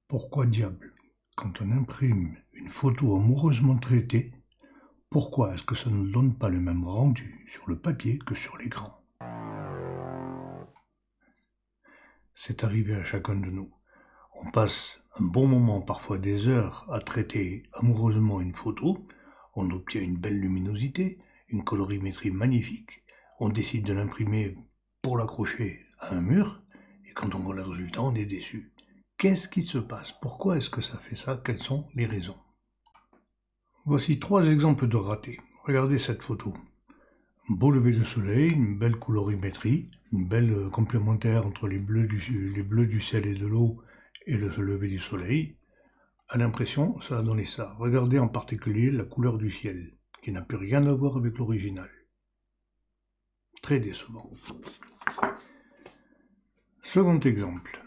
Pourquoi diable, quand on imprime une photo amoureusement traitée, pourquoi est-ce que ça ne donne pas le même rendu sur le papier que sur l'écran? C'est arrivé à chacun de nous. On passe un bon moment, parfois des heures, à traiter amoureusement une photo, on obtient une belle luminosité, une colorimétrie magnifique, on décide de l'imprimer pour l'accrocher à un mur, et quand on voit le résultat, on est déçu. Qu'est-ce qui se passe? Pourquoi est-ce que ça fait ça? Quelles sont les raisons? Voici 3 exemples de ratés. Regardez cette photo. Un beau lever de soleil, une belle colorimétrie, une belle complémentaire entre les bleus du ciel et de l'eau et le lever du soleil. À l'impression, ça a donné ça. Regardez en particulier la couleur du ciel, qui n'a plus rien à voir avec l'original. Très décevant. Second exemple,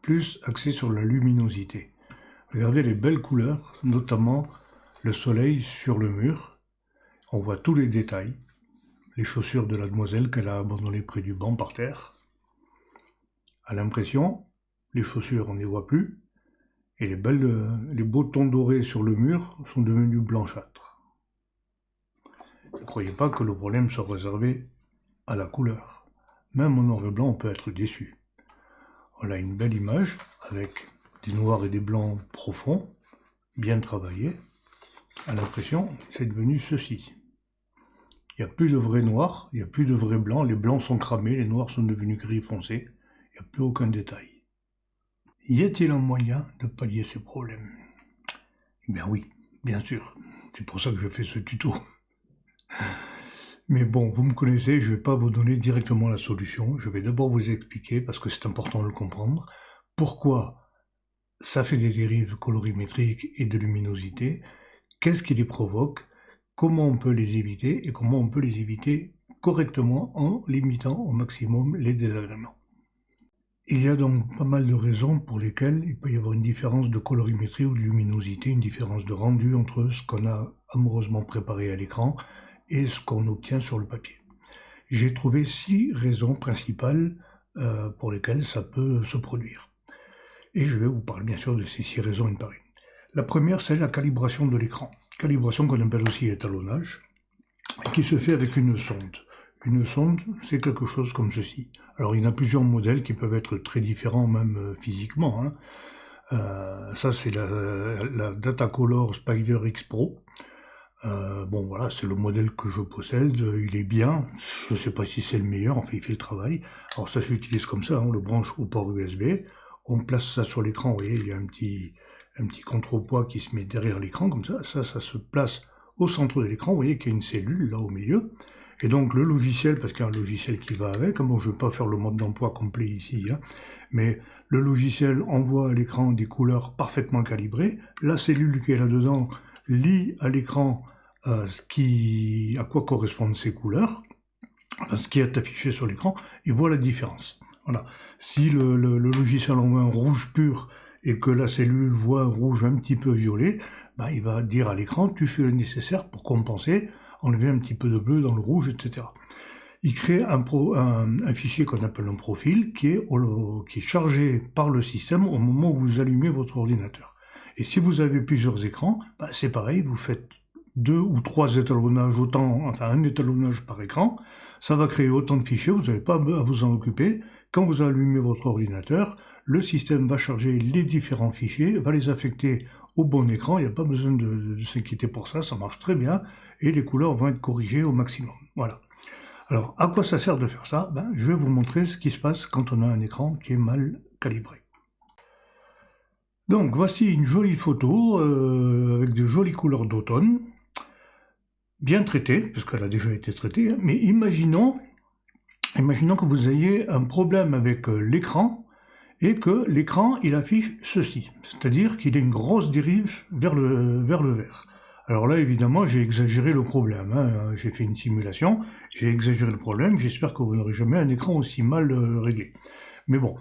plus axé sur la luminosité. Regardez les belles couleurs, notamment le soleil sur le mur. On voit tous les détails, les chaussures de la demoiselle qu'elle a abandonnées près du banc par terre. À l'impression, les chaussures on ne les voit plus, et les beaux tons dorés sur le mur sont devenus blanchâtres. Ne croyez pas que le problème soit réservé à la couleur. Même en noir et blanc, on peut être déçu. On a une belle image avec des noirs et des blancs profonds, bien travaillés. À l'impression, c'est devenu ceci. Il n'y a plus de vrai noir, il n'y a plus de vrai blanc, les blancs sont cramés, les noirs sont devenus gris foncé, il n'y a plus aucun détail. Y a-t-il un moyen de pallier ces problèmes? Eh bien oui, bien sûr, c'est pour ça que je fais ce tuto. Mais bon, vous me connaissez, je ne vais pas vous donner directement la solution, je vais d'abord vous expliquer, parce que c'est important de le comprendre, pourquoi ça fait des dérives colorimétriques et de luminosité, qu'est-ce qui les provoque, comment on peut les éviter et comment on peut les éviter correctement en limitant au maximum les désagréments. Il y a donc pas mal de raisons pour lesquelles il peut y avoir une différence de colorimétrie ou de luminosité, une différence de rendu entre ce qu'on a amoureusement préparé à l'écran et ce qu'on obtient sur le papier. J'ai trouvé 6 raisons principales pour lesquelles ça peut se produire. Et je vais vous parler bien sûr de ces 6 raisons une par une. La première, c'est la calibration de l'écran. Calibration qu'on appelle aussi étalonnage, qui se fait avec une sonde. Une sonde, c'est quelque chose comme ceci. Alors, il y en a plusieurs modèles qui peuvent être très différents, même physiquement. Ça, c'est la Datacolor Spider X Pro. Bon, voilà, c'est le modèle que je possède. Il est bien. Je ne sais pas si c'est le meilleur. Enfin, il fait le travail. Alors, ça s'utilise comme ça. On le branche au port USB. On place ça sur l'écran. Vous voyez, il y a un petit contrepoids qui se met derrière l'écran, comme ça. Ça se place au centre de l'écran. Vous voyez qu'il y a une cellule là au milieu. Et donc le logiciel, parce qu'il y a un logiciel qui va avec, bon je ne vais pas faire le mode d'emploi complet ici, mais le logiciel envoie à l'écran des couleurs parfaitement calibrées, la cellule qui est là-dedans lit à l'écran à quoi correspondent ces couleurs, ce qui est affiché sur l'écran, et voit la différence. Voilà. Si le logiciel envoie un rouge pur et que la cellule voit un rouge un petit peu violet, il va dire à l'écran, tu fais le nécessaire pour compenser, enlever un petit peu de bleu dans le rouge, etc. Il crée un fichier qu'on appelle un profil qui est chargé par le système au moment où vous allumez votre ordinateur. Et si vous avez plusieurs écrans, c'est pareil, vous faites 2 ou 3 étalonnages, un étalonnage par écran, ça va créer autant de fichiers, vous n'avez pas à vous en occuper. Quand vous allumez votre ordinateur, le système va charger les différents fichiers, va les affecter au bon écran, il n'y a pas besoin de s'inquiéter pour ça, ça marche très bien, et les couleurs vont être corrigées au maximum. Voilà. Alors, à quoi ça sert de faire ça? Je vais vous montrer ce qui se passe quand on a un écran qui est mal calibré. Donc, voici une jolie photo avec de jolies couleurs d'automne, bien traitée, parce qu'elle a déjà été traitée, mais imaginons que vous ayez un problème avec l'écran, et que l'écran, il affiche ceci, c'est-à-dire qu'il a une grosse dérive vers le vert. Alors là, évidemment, j'ai exagéré le problème, j'ai fait une simulation, j'ai exagéré le problème, j'espère que vous n'aurez jamais un écran aussi mal réglé. Mais bon,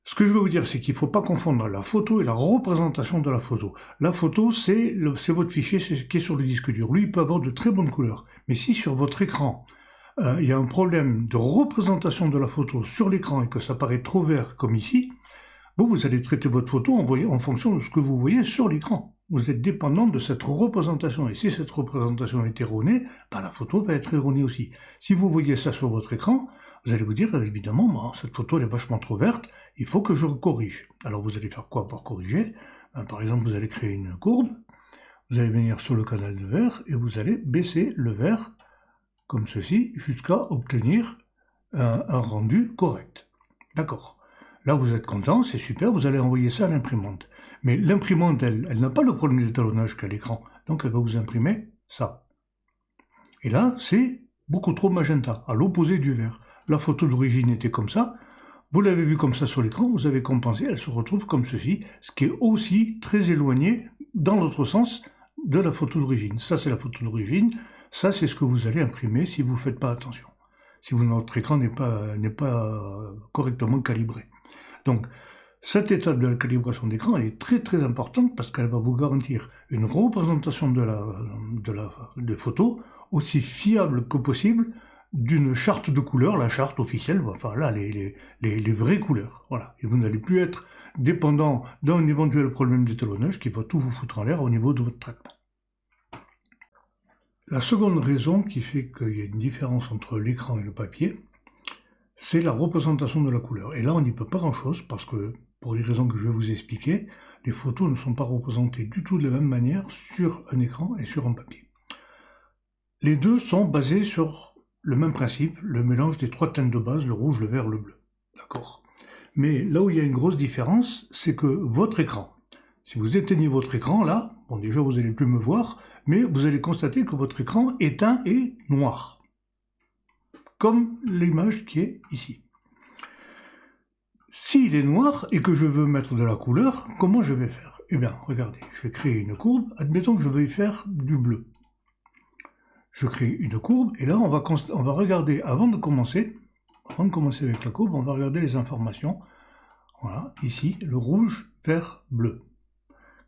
ce que je veux vous dire, c'est qu'il ne faut pas confondre la photo et la représentation de la photo. La photo, c'est votre fichier qui est sur le disque dur. Lui, il peut avoir de très bonnes couleurs, mais si sur votre écran, il y a un problème de représentation de la photo sur l'écran et que ça paraît trop vert comme ici, Vous allez traiter votre photo en fonction de ce que vous voyez sur l'écran. Vous êtes dépendant de cette représentation. Et si cette représentation est erronée, la photo va être erronée aussi. Si vous voyez ça sur votre écran, vous allez vous dire, évidemment, cette photo elle est vachement trop verte, il faut que je corrige. Alors vous allez faire quoi pour corriger? Par exemple, vous allez créer une courbe, vous allez venir sur le canal de vert et vous allez baisser le vert comme ceci jusqu'à obtenir un rendu correct. D'accord. Là, vous êtes content, c'est super, vous allez envoyer ça à l'imprimante. Mais l'imprimante, elle n'a pas le problème d'étalonnage qu'à l'écran, donc elle va vous imprimer ça. Et là, c'est beaucoup trop magenta, à l'opposé du vert. La photo d'origine était comme ça, vous l'avez vu comme ça sur l'écran, vous avez compensé, elle se retrouve comme ceci, ce qui est aussi très éloigné, dans l'autre sens, de la photo d'origine. Ça, c'est la photo d'origine, ça, c'est ce que vous allez imprimer si vous ne faites pas attention, si votre écran n'est pas correctement calibré. Donc, cette étape de la calibration d'écran, elle est très très importante parce qu'elle va vous garantir une représentation de photos aussi fiable que possible d'une charte de couleurs, la charte officielle, enfin là, les vraies couleurs. Voilà. Et vous n'allez plus être dépendant d'un éventuel problème d'étalonnage qui va tout vous foutre en l'air au niveau de votre traitement. La seconde raison qui fait qu'il y a une différence entre l'écran et le papier, c'est la représentation de la couleur. Et là, on n'y peut pas grand-chose parce que, pour les raisons que je vais vous expliquer, les photos ne sont pas représentées du tout de la même manière sur un écran et sur un papier. Les deux sont basés sur le même principe, le mélange des trois teintes de base, le rouge, le vert, le bleu. D'accord. Mais là où il y a une grosse différence, c'est que votre écran, si vous éteignez votre écran, là, bon déjà vous n'allez plus me voir, mais vous allez constater que votre écran éteint est noir. Comme l'image qui est ici. S'il est noir et que je veux mettre de la couleur, comment je vais faire? Eh bien, regardez, je vais créer une courbe, admettons que je veuille faire du bleu. Je crée une courbe, et là, on va regarder, avant de commencer avec la courbe, on va regarder les informations. Voilà, ici, le rouge, vert, bleu.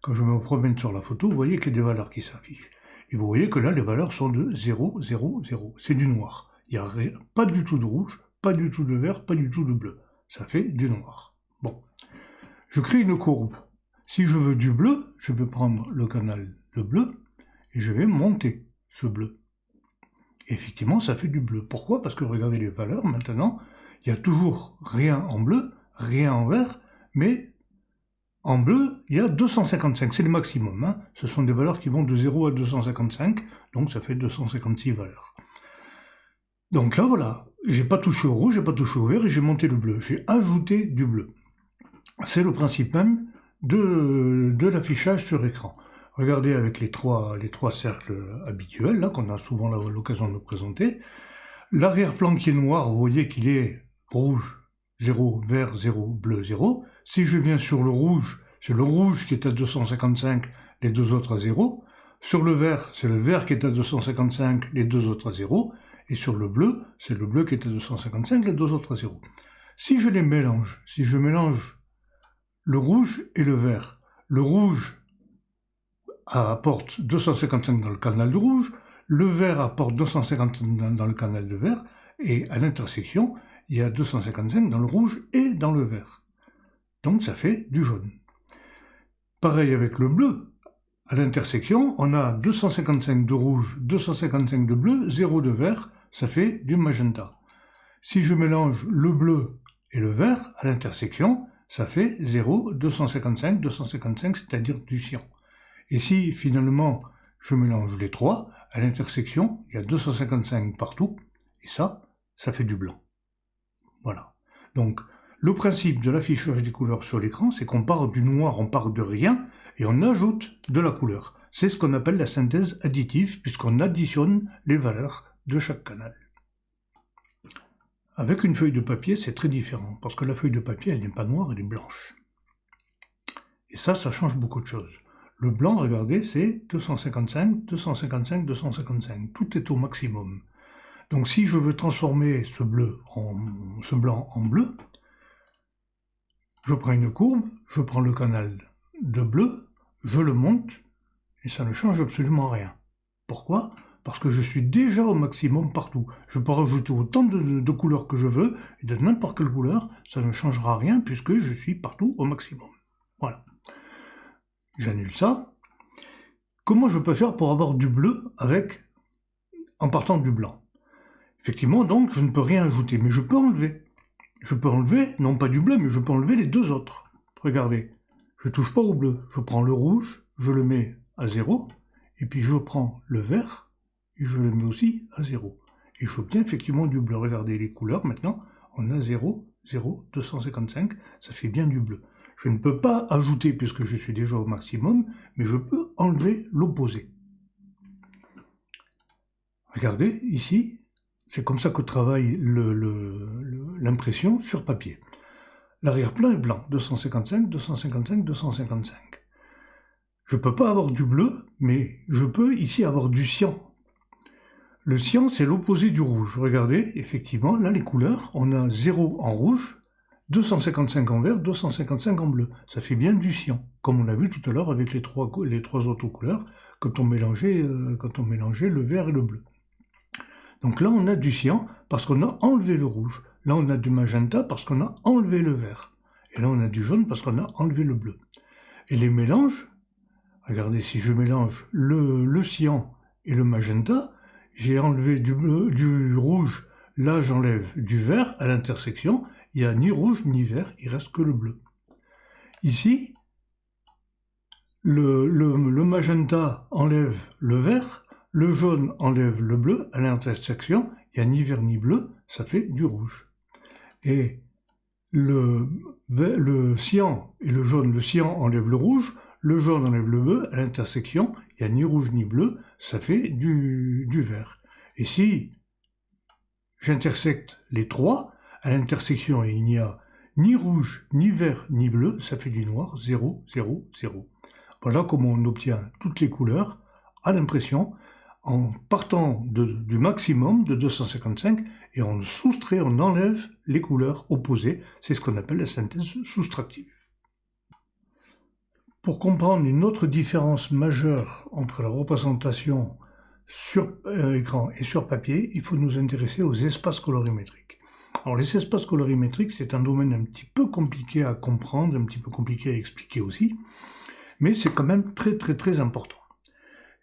Quand je me promène sur la photo, vous voyez qu'il y a des valeurs qui s'affichent. Et vous voyez que là, les valeurs sont de 0, 0, 0. C'est du noir. Il n'y a pas du tout de rouge, pas du tout de vert, pas du tout de bleu. Ça fait du noir. Bon. Je crée une courbe. Si je veux du bleu, je vais prendre le canal de bleu et je vais monter ce bleu. Et effectivement, ça fait du bleu. Pourquoi? Parce que regardez les valeurs, maintenant, il n'y a toujours rien en bleu, rien en vert, mais en bleu, il y a 255, c'est le maximum. Hein. Ce sont des valeurs qui vont de 0 à 255, donc ça fait 256 valeurs. Donc là, voilà, j'ai pas touché au rouge, j'ai pas touché au vert et j'ai monté le bleu. J'ai ajouté du bleu. C'est le principe même de l'affichage sur écran. Regardez avec les trois cercles habituels, là, qu'on a souvent l'occasion de présenter. L'arrière-plan qui est noir, vous voyez qu'il est rouge, 0, vert, 0, bleu, 0. Si je viens sur le rouge, c'est le rouge qui est à 255, les deux autres à 0. Sur le vert, c'est le vert qui est à 255, les deux autres à 0. Et sur le bleu, c'est le bleu qui est à 255, les deux autres à 0. Si je les mélange, si je mélange le rouge et le vert, le rouge apporte 255 dans le canal de rouge, le vert apporte 255 dans le canal de vert, et à l'intersection, il y a 255 dans le rouge et dans le vert. Donc ça fait du jaune. Pareil avec le bleu. À l'intersection, on a 255 de rouge, 255 de bleu, 0 de vert, ça fait du magenta. Si je mélange le bleu et le vert, à l'intersection, ça fait 0, 255, 255, c'est-à-dire du cyan. Et si finalement je mélange les trois, à l'intersection, il y a 255 partout, et ça fait du blanc. Voilà. Donc, le principe de l'affichage des couleurs sur l'écran, c'est qu'on part du noir, on part de rien, et on ajoute de la couleur. C'est ce qu'on appelle la synthèse additive, puisqu'on additionne les valeurs de chaque canal. Avec une feuille de papier, c'est très différent, parce que la feuille de papier, elle n'est pas noire, elle est blanche. Et ça change beaucoup de choses. Le blanc, regardez, c'est 255, 255, 255. Tout est au maximum. Donc si je veux transformer ce blanc en bleu, je prends une courbe, je prends le canal de bleu, je le monte, et ça ne change absolument rien. Pourquoi? parce que je suis déjà au maximum partout. Je peux rajouter autant de couleurs que je veux, et de n'importe quelle couleur, ça ne changera rien puisque je suis partout au maximum. Voilà. J'annule ça. Comment je peux faire pour avoir du bleu en partant du blanc? Effectivement, donc, je ne peux rien ajouter, mais je peux enlever. Je peux enlever, non pas du bleu, mais je peux enlever les deux autres. Regardez, je ne touche pas au bleu. Je prends le rouge, je le mets à 0, et puis je prends le vert, et je le mets aussi à 0. Et j'obtiens effectivement du bleu. Regardez les couleurs, maintenant, on a 0, 0, 255, ça fait bien du bleu. Je ne peux pas ajouter puisque je suis déjà au maximum, mais je peux enlever l'opposé. Regardez, ici, c'est comme ça que travaille l'impression sur papier. L'arrière-plan est blanc, 255, 255, 255. Je ne peux pas avoir du bleu, mais je peux ici avoir du cyan. Le cyan, c'est l'opposé du rouge. Regardez, effectivement, là, les couleurs, on a 0 en rouge, 255 en vert, 255 en bleu. Ça fait bien du cyan, comme on a vu tout à l'heure avec les trois autres couleurs, quand on mélangeait le vert et le bleu. Donc là, on a du cyan parce qu'on a enlevé le rouge. Là, on a du magenta parce qu'on a enlevé le vert. Et là, on a du jaune parce qu'on a enlevé le bleu. Et les mélanges, regardez, si je mélange le cyan et le magenta, j'ai enlevé du rouge, là j'enlève du vert à l'intersection, il n'y a ni rouge ni vert, il reste que le bleu. Ici, le magenta enlève le vert, le jaune enlève le bleu, à l'intersection, il n'y a ni vert ni bleu, ça fait du rouge. Et le cyan et le jaune, le cyan enlève le rouge, le jaune enlève le bleu, à l'intersection, il n'y a ni rouge ni bleu, ça fait du vert. Et si j'intersecte les trois, à l'intersection il n'y a ni rouge, ni vert, ni bleu, ça fait du noir, 0, 0, 0. Voilà comment on obtient toutes les couleurs à l'impression, en partant du maximum de 255 et on soustrait, on enlève les couleurs opposées. C'est ce qu'on appelle la synthèse soustractive. Pour comprendre une autre différence majeure entre la représentation sur écran et sur papier, il faut nous intéresser aux espaces colorimétriques. Alors les espaces colorimétriques, c'est un domaine un petit peu compliqué à comprendre, un petit peu compliqué à expliquer aussi, mais c'est quand même très très très important.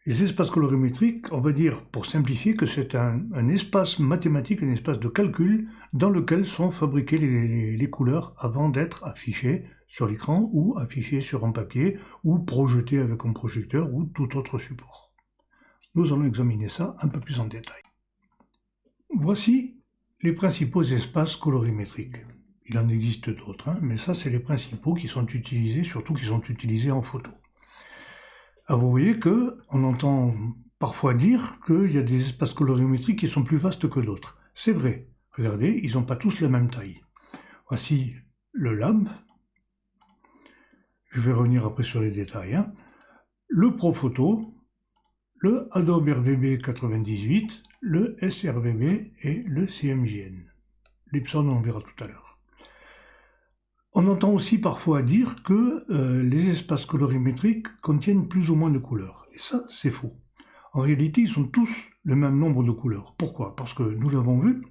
Les espaces colorimétriques, on va dire, pour simplifier, que c'est un espace mathématique, un espace de calcul dans lequel sont fabriquées les couleurs avant d'être affichées sur l'écran ou affichées sur un papier ou projetées avec un projecteur ou tout autre support. Nous allons examiner ça un peu plus en détail. Voici les principaux espaces colorimétriques. Il en existe d'autres, mais ça c'est les principaux qui sont utilisés, surtout qui sont utilisés en photo. Alors vous voyez qu'on entend parfois dire qu'il y a des espaces colorimétriques qui sont plus vastes que d'autres. C'est vrai. Regardez, ils n'ont pas tous la même taille. Voici le lab. Je vais revenir après sur les détails. Le Profoto, le Adobe RVB 98, le sRVB et le CMJN. L'Epson, on verra tout à l'heure. On entend aussi parfois dire que les espaces colorimétriques contiennent plus ou moins de couleurs. Et ça, c'est faux. En réalité, ils sont tous le même nombre de couleurs. Pourquoi? Parce que nous l'avons vu,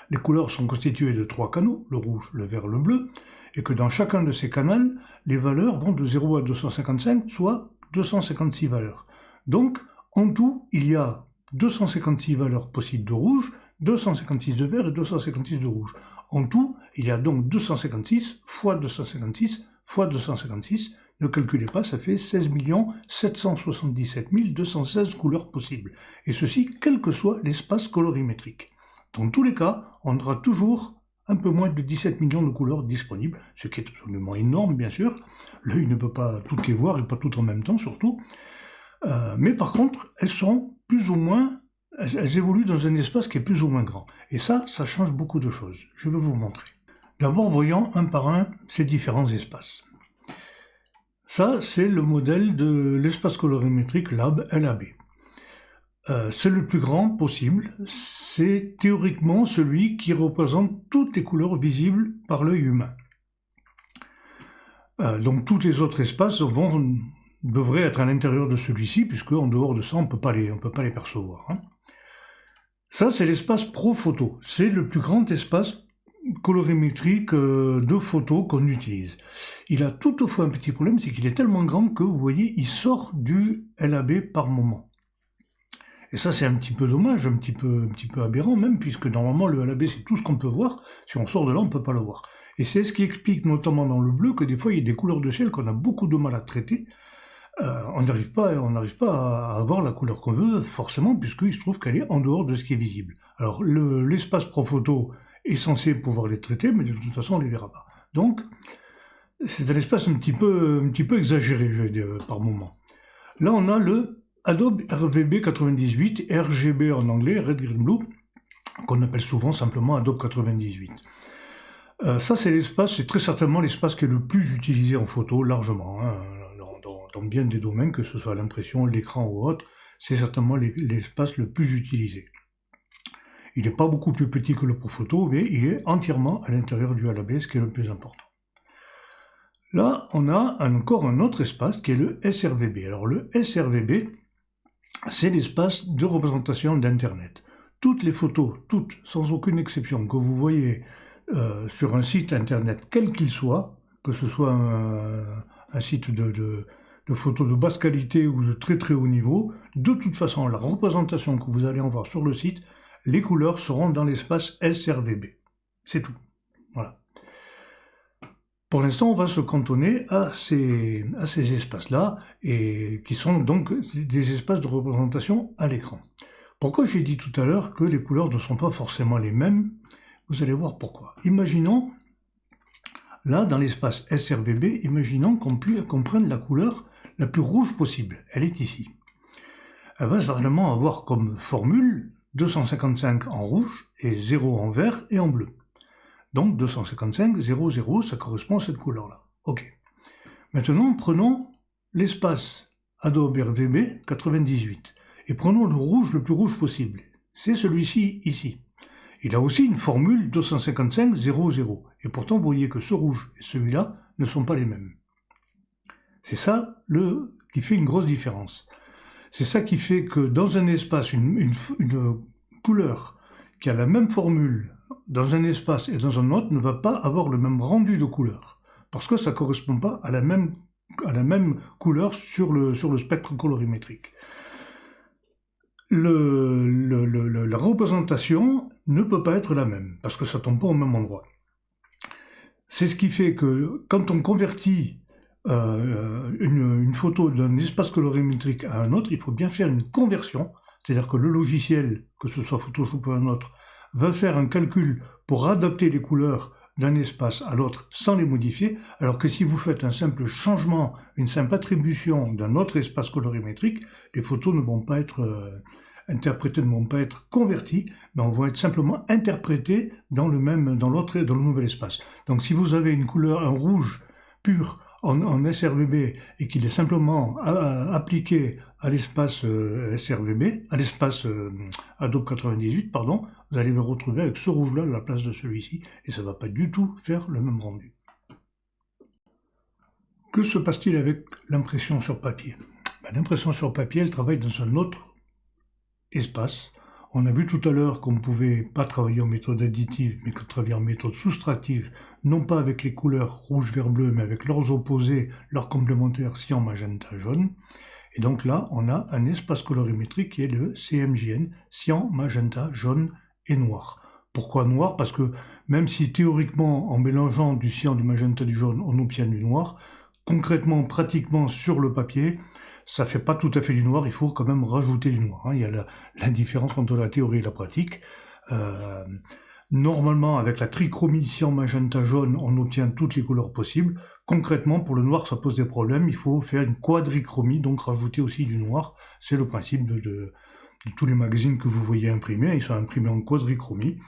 les couleurs sont constituées de 3 canaux, le rouge, le vert, le bleu, et que dans chacun de ces canaux, les valeurs vont de 0 à 255, soit 256 valeurs. Donc, en tout, il y a 256 valeurs possibles de rouge, 256 de vert et 256 de rouge. En tout, il y a donc 256 fois 256 fois 256. Ne calculez pas, ça fait 16 777 216 couleurs possibles. Et ceci, quel que soit l'espace colorimétrique. Dans tous les cas, on aura toujours un peu moins de 17 millions de couleurs disponibles, ce qui est absolument énorme, bien sûr. L'œil ne peut pas toutes les voir et pas toutes en même temps, surtout. Mais par contre, elles sont plus ou moins... Elles évoluent dans un espace qui est plus ou moins grand. Et ça change beaucoup de choses. Je vais vous montrer. D'abord, voyons un par un ces différents espaces. Ça, c'est le modèle de l'espace colorimétrique LAB. C'est le plus grand possible. C'est théoriquement celui qui représente toutes les couleurs visibles par l'œil humain. Donc tous les autres espaces vont devraient être à l'intérieur de celui-ci, puisque en dehors de ça, on peut pas les percevoir, hein. Ça, c'est l'espace ProPhoto. C'est le plus grand espace colorimétrique de photos qu'on utilise. Il a toutefois un petit problème, c'est qu'il est tellement grand que, vous voyez, il sort du LAB par moment. Et ça, c'est un petit peu dommage, un petit peu aberrant même, puisque normalement, le LAB, c'est tout ce qu'on peut voir. Si on sort de là, on ne peut pas le voir. Et c'est ce qui explique, notamment dans le bleu, que des fois, il y a des couleurs de ciel qu'on a beaucoup de mal à traiter. On n'arrive pas à avoir la couleur qu'on veut, forcément, puisqu'il se trouve qu'elle est en dehors de ce qui est visible. Alors, l'espace ProPhoto est censé pouvoir les traiter, mais de toute façon, on ne les verra pas. Donc, c'est un espace un petit peu exagéré, je vais dire, par moment. Là, on a le Adobe RVB 98, RGB en anglais, Red Green Blue, qu'on appelle souvent simplement Adobe 98. Ça, c'est très certainement l'espace qui est le plus utilisé en photo, largement, hein, dans bien des domaines, que ce soit l'impression, l'écran ou autre, c'est certainement l'espace le plus utilisé. Il n'est pas beaucoup plus petit que le ProPhoto, mais il est entièrement à l'intérieur du LAB, ce qui est le plus important. Là, on a encore un autre espace qui est le SRVB. Alors le SRVB, c'est l'espace de représentation d'Internet. Toutes les photos, toutes, sans aucune exception, que vous voyez sur un site Internet, quel qu'il soit, que ce soit un site de photos de basse qualité ou de très très haut niveau, de toute façon, la représentation que vous allez en voir sur le site, les couleurs seront dans l'espace SRVB. C'est tout. Voilà. Pour l'instant, on va se cantonner à ces espaces-là, et qui sont donc des espaces de représentation à l'écran. Pourquoi j'ai dit tout à l'heure que les couleurs ne sont pas forcément les mêmes? Vous allez voir pourquoi. Imaginons, là, dans l'espace SRVB, imaginons qu'on prenne la couleur la plus rouge possible. Elle est ici. Elle va certainement avoir comme formule 255 en rouge et 0 en vert et en bleu. Donc 255, 0, 0, ça correspond à cette couleur-là. Ok. Maintenant, prenons l'espace Adobe RVB 98 et prenons le rouge le plus rouge possible. C'est celui-ci ici. Il a aussi une formule 255, 0, 0. Et pourtant, vous voyez que ce rouge et celui-là ne sont pas les mêmes. C'est ça qui fait une grosse différence. C'est ça qui fait que dans un espace, une couleur qui a la même formule dans un espace et dans un autre ne va pas avoir le même rendu de couleur. Parce que ça ne correspond pas à la même couleur sur le spectre colorimétrique. La représentation ne peut pas être la même, parce que ça ne tombe pas au même endroit. C'est ce qui fait que quand on convertit une photo d'un espace colorimétrique à un autre, il faut bien faire une conversion, c'est-à-dire que le logiciel, que ce soit Photoshop ou un autre, va faire un calcul pour adapter les couleurs d'un espace à l'autre sans les modifier, alors que si vous faites un simple changement, une simple attribution d'un autre espace colorimétrique, les photos ne vont pas être interprétées, ne vont pas être converties, mais vont être simplement interprétées dans le nouvel espace. Donc si vous avez une couleur, un rouge pur en SRVB et qu'il est simplement appliqué à l'espace SRVB, à l'espace Adobe 98, pardon, vous allez vous retrouver avec ce rouge-là à la place de celui-ci, et ça ne va pas du tout faire le même rendu. Que se passe-t-il avec l'impression sur papier? L'impression sur papier, elle travaille dans un autre espace. On a vu tout à l'heure qu'on ne pouvait pas travailler en méthode additive, mais que travailler en méthode soustractive, non pas avec les couleurs rouge, vert, bleu, mais avec leurs opposés, leurs complémentaires cyan, magenta, jaune. Et donc là, on a un espace colorimétrique qui est le CMJN, cyan, magenta, jaune et noir. Pourquoi noir? Parce que même si théoriquement, en mélangeant du cyan, du magenta, du jaune, on obtient du noir, concrètement, pratiquement sur le papier, ça ne fait pas tout à fait du noir, il faut quand même rajouter du noir. Il y a la différence entre la théorie et la pratique. Normalement, avec la trichromie cyan, magenta, jaune, on obtient toutes les couleurs possibles. Concrètement, pour le noir, ça pose des problèmes. Il faut faire une quadrichromie, donc rajouter aussi du noir. C'est le principe de tous les magazines que vous voyez imprimés. Ils sont imprimés en quadrichromie.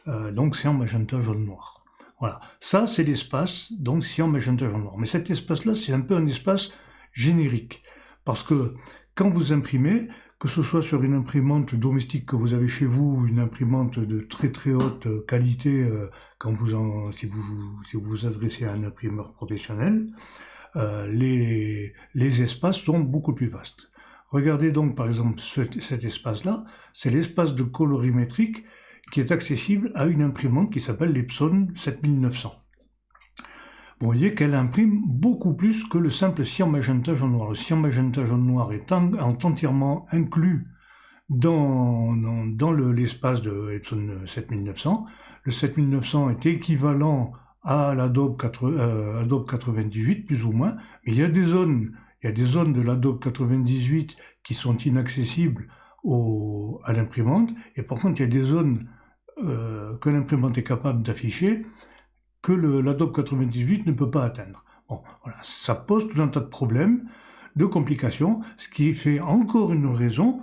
Donc cyan, magenta, jaune, noir. Voilà. Ça, c'est l'espace, donc cyan, magenta, jaune, noir. Mais cet espace-là, c'est un peu un espace générique. Parce que quand vous imprimez, que ce soit sur une imprimante domestique que vous avez chez vous, ou une imprimante de très très haute qualité, si vous vous adressez à un imprimeur professionnel, les espaces sont beaucoup plus vastes. Regardez donc par exemple cet espace-là, c'est l'espace de colorimétrique qui est accessible à une imprimante qui s'appelle l'Epson 7900. Vous voyez qu'elle imprime beaucoup plus que le simple cyan magenta jaune noir. Le cyan magenta jaune noir est entièrement inclus dans l'espace de Epson 7900. Le 7900 est équivalent à l'Adobe 98 plus ou moins, mais il y a des zones de l'Adobe 98 qui sont inaccessibles à l'imprimante, et par contre il y a des zones que l'imprimante est capable d'afficher que l'Adobe 98 ne peut pas atteindre. Bon, voilà, ça pose tout un tas de problèmes, de complications, ce qui fait encore une raison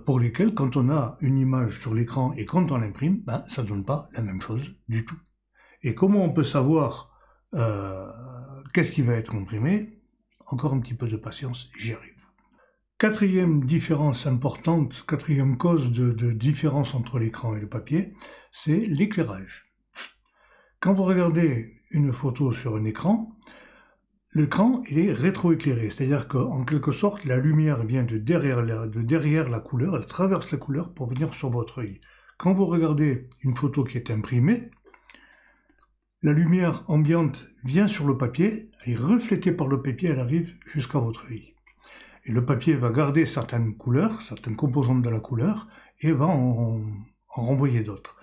pour lesquelles, quand on a une image sur l'écran et quand on l'imprime, ça ne donne pas la même chose du tout. Et comment on peut savoir qu'est-ce qui va être imprimé? Encore un petit peu de patience, j'y arrive. Quatrième différence importante, quatrième cause de différence entre l'écran et le papier, c'est l'éclairage. Quand vous regardez une photo sur un écran, l'écran est rétroéclairé, c'est-à-dire qu'en quelque sorte, la lumière vient de derrière la couleur, elle traverse la couleur pour venir sur votre œil. Quand vous regardez une photo qui est imprimée, la lumière ambiante vient sur le papier, elle est reflétée par le papier, elle arrive jusqu'à votre œil. Et le papier va garder certaines couleurs, certaines composantes de la couleur, et va en renvoyer d'autres.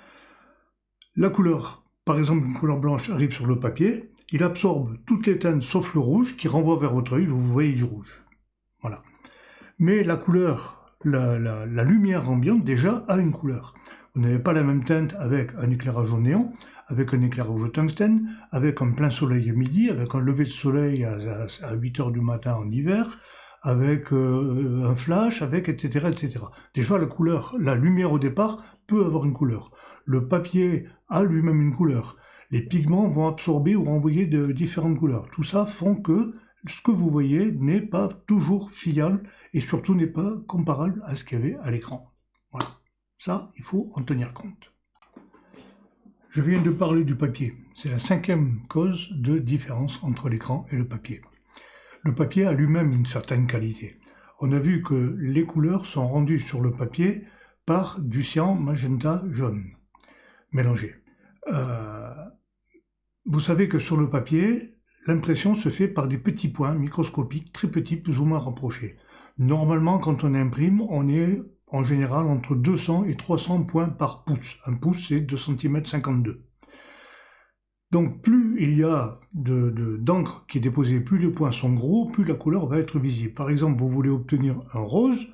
La couleur, par exemple une couleur blanche, arrive sur le papier, il absorbe toutes les teintes sauf le rouge, qui renvoie vers votre œil, vous voyez du rouge. Voilà. Mais la couleur, la lumière ambiante, déjà, a une couleur. Vous n'avez pas la même teinte avec un éclairage au néon, avec un éclairage au tungstène, avec un plein soleil à midi, avec un lever de soleil à 8 h du matin en hiver, avec un flash, avec etc., etc. Déjà, la lumière au départ peut avoir une couleur. Le papier a lui-même une couleur. Les pigments vont absorber ou renvoyer de différentes couleurs. Tout ça font que ce que vous voyez n'est pas toujours fiable et surtout n'est pas comparable à ce qu'il y avait à l'écran. Voilà. Ça, il faut en tenir compte. Je viens de parler du papier. C'est la cinquième cause de différence entre l'écran et le papier. Le papier a lui-même une certaine qualité. On a vu que les couleurs sont rendues sur le papier par du cyan magenta jaune mélangé. Vous savez que sur le papier, l'impression se fait par des petits points microscopiques, très petits, plus ou moins rapprochés. Normalement, quand on imprime, on est en général entre 200 et 300 points par pouce. Un pouce, c'est 2 cm 52. Donc plus il y a d'encre qui est déposée, plus les points sont gros, plus la couleur va être visible. Par exemple, vous voulez obtenir un rose,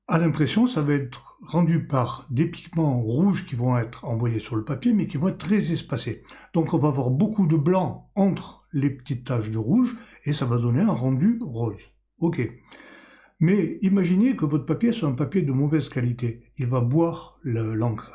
à l'impression, ça va être rendu par des pigments rouges qui vont être envoyés sur le papier, mais qui vont être très espacés. Donc on va avoir beaucoup de blanc entre les petites taches de rouge, et ça va donner un rendu rose. Ok. Mais imaginez que votre papier soit un papier de mauvaise qualité. Il va boire l'encre,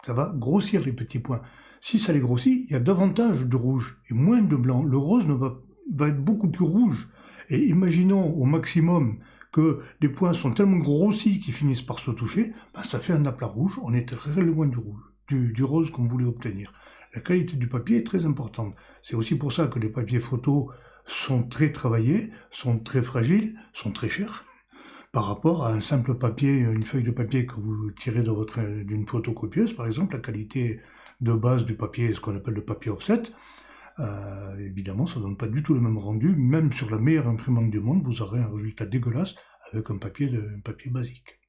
ça va grossir les petits points. Si ça les grossit, il y a davantage de rouge et moins de blanc. Le rose va être beaucoup plus rouge. Et imaginons au maximum que les points sont tellement grossis qu'ils finissent par se toucher, ça fait un aplat rouge, on est très loin du rouge, du rose qu'on voulait obtenir. La qualité du papier est très importante. C'est aussi pour ça que les papiers photos sont très travaillés, sont très fragiles, sont très chers, par rapport à un simple papier, une feuille de papier que vous tirez d'une photocopieuse, par exemple. La qualité de base du papier est ce qu'on appelle le papier offset. Évidemment, ça ne donne pas du tout le même rendu. Même sur la meilleure imprimante du monde, vous aurez un résultat dégueulasse avec un papier basique.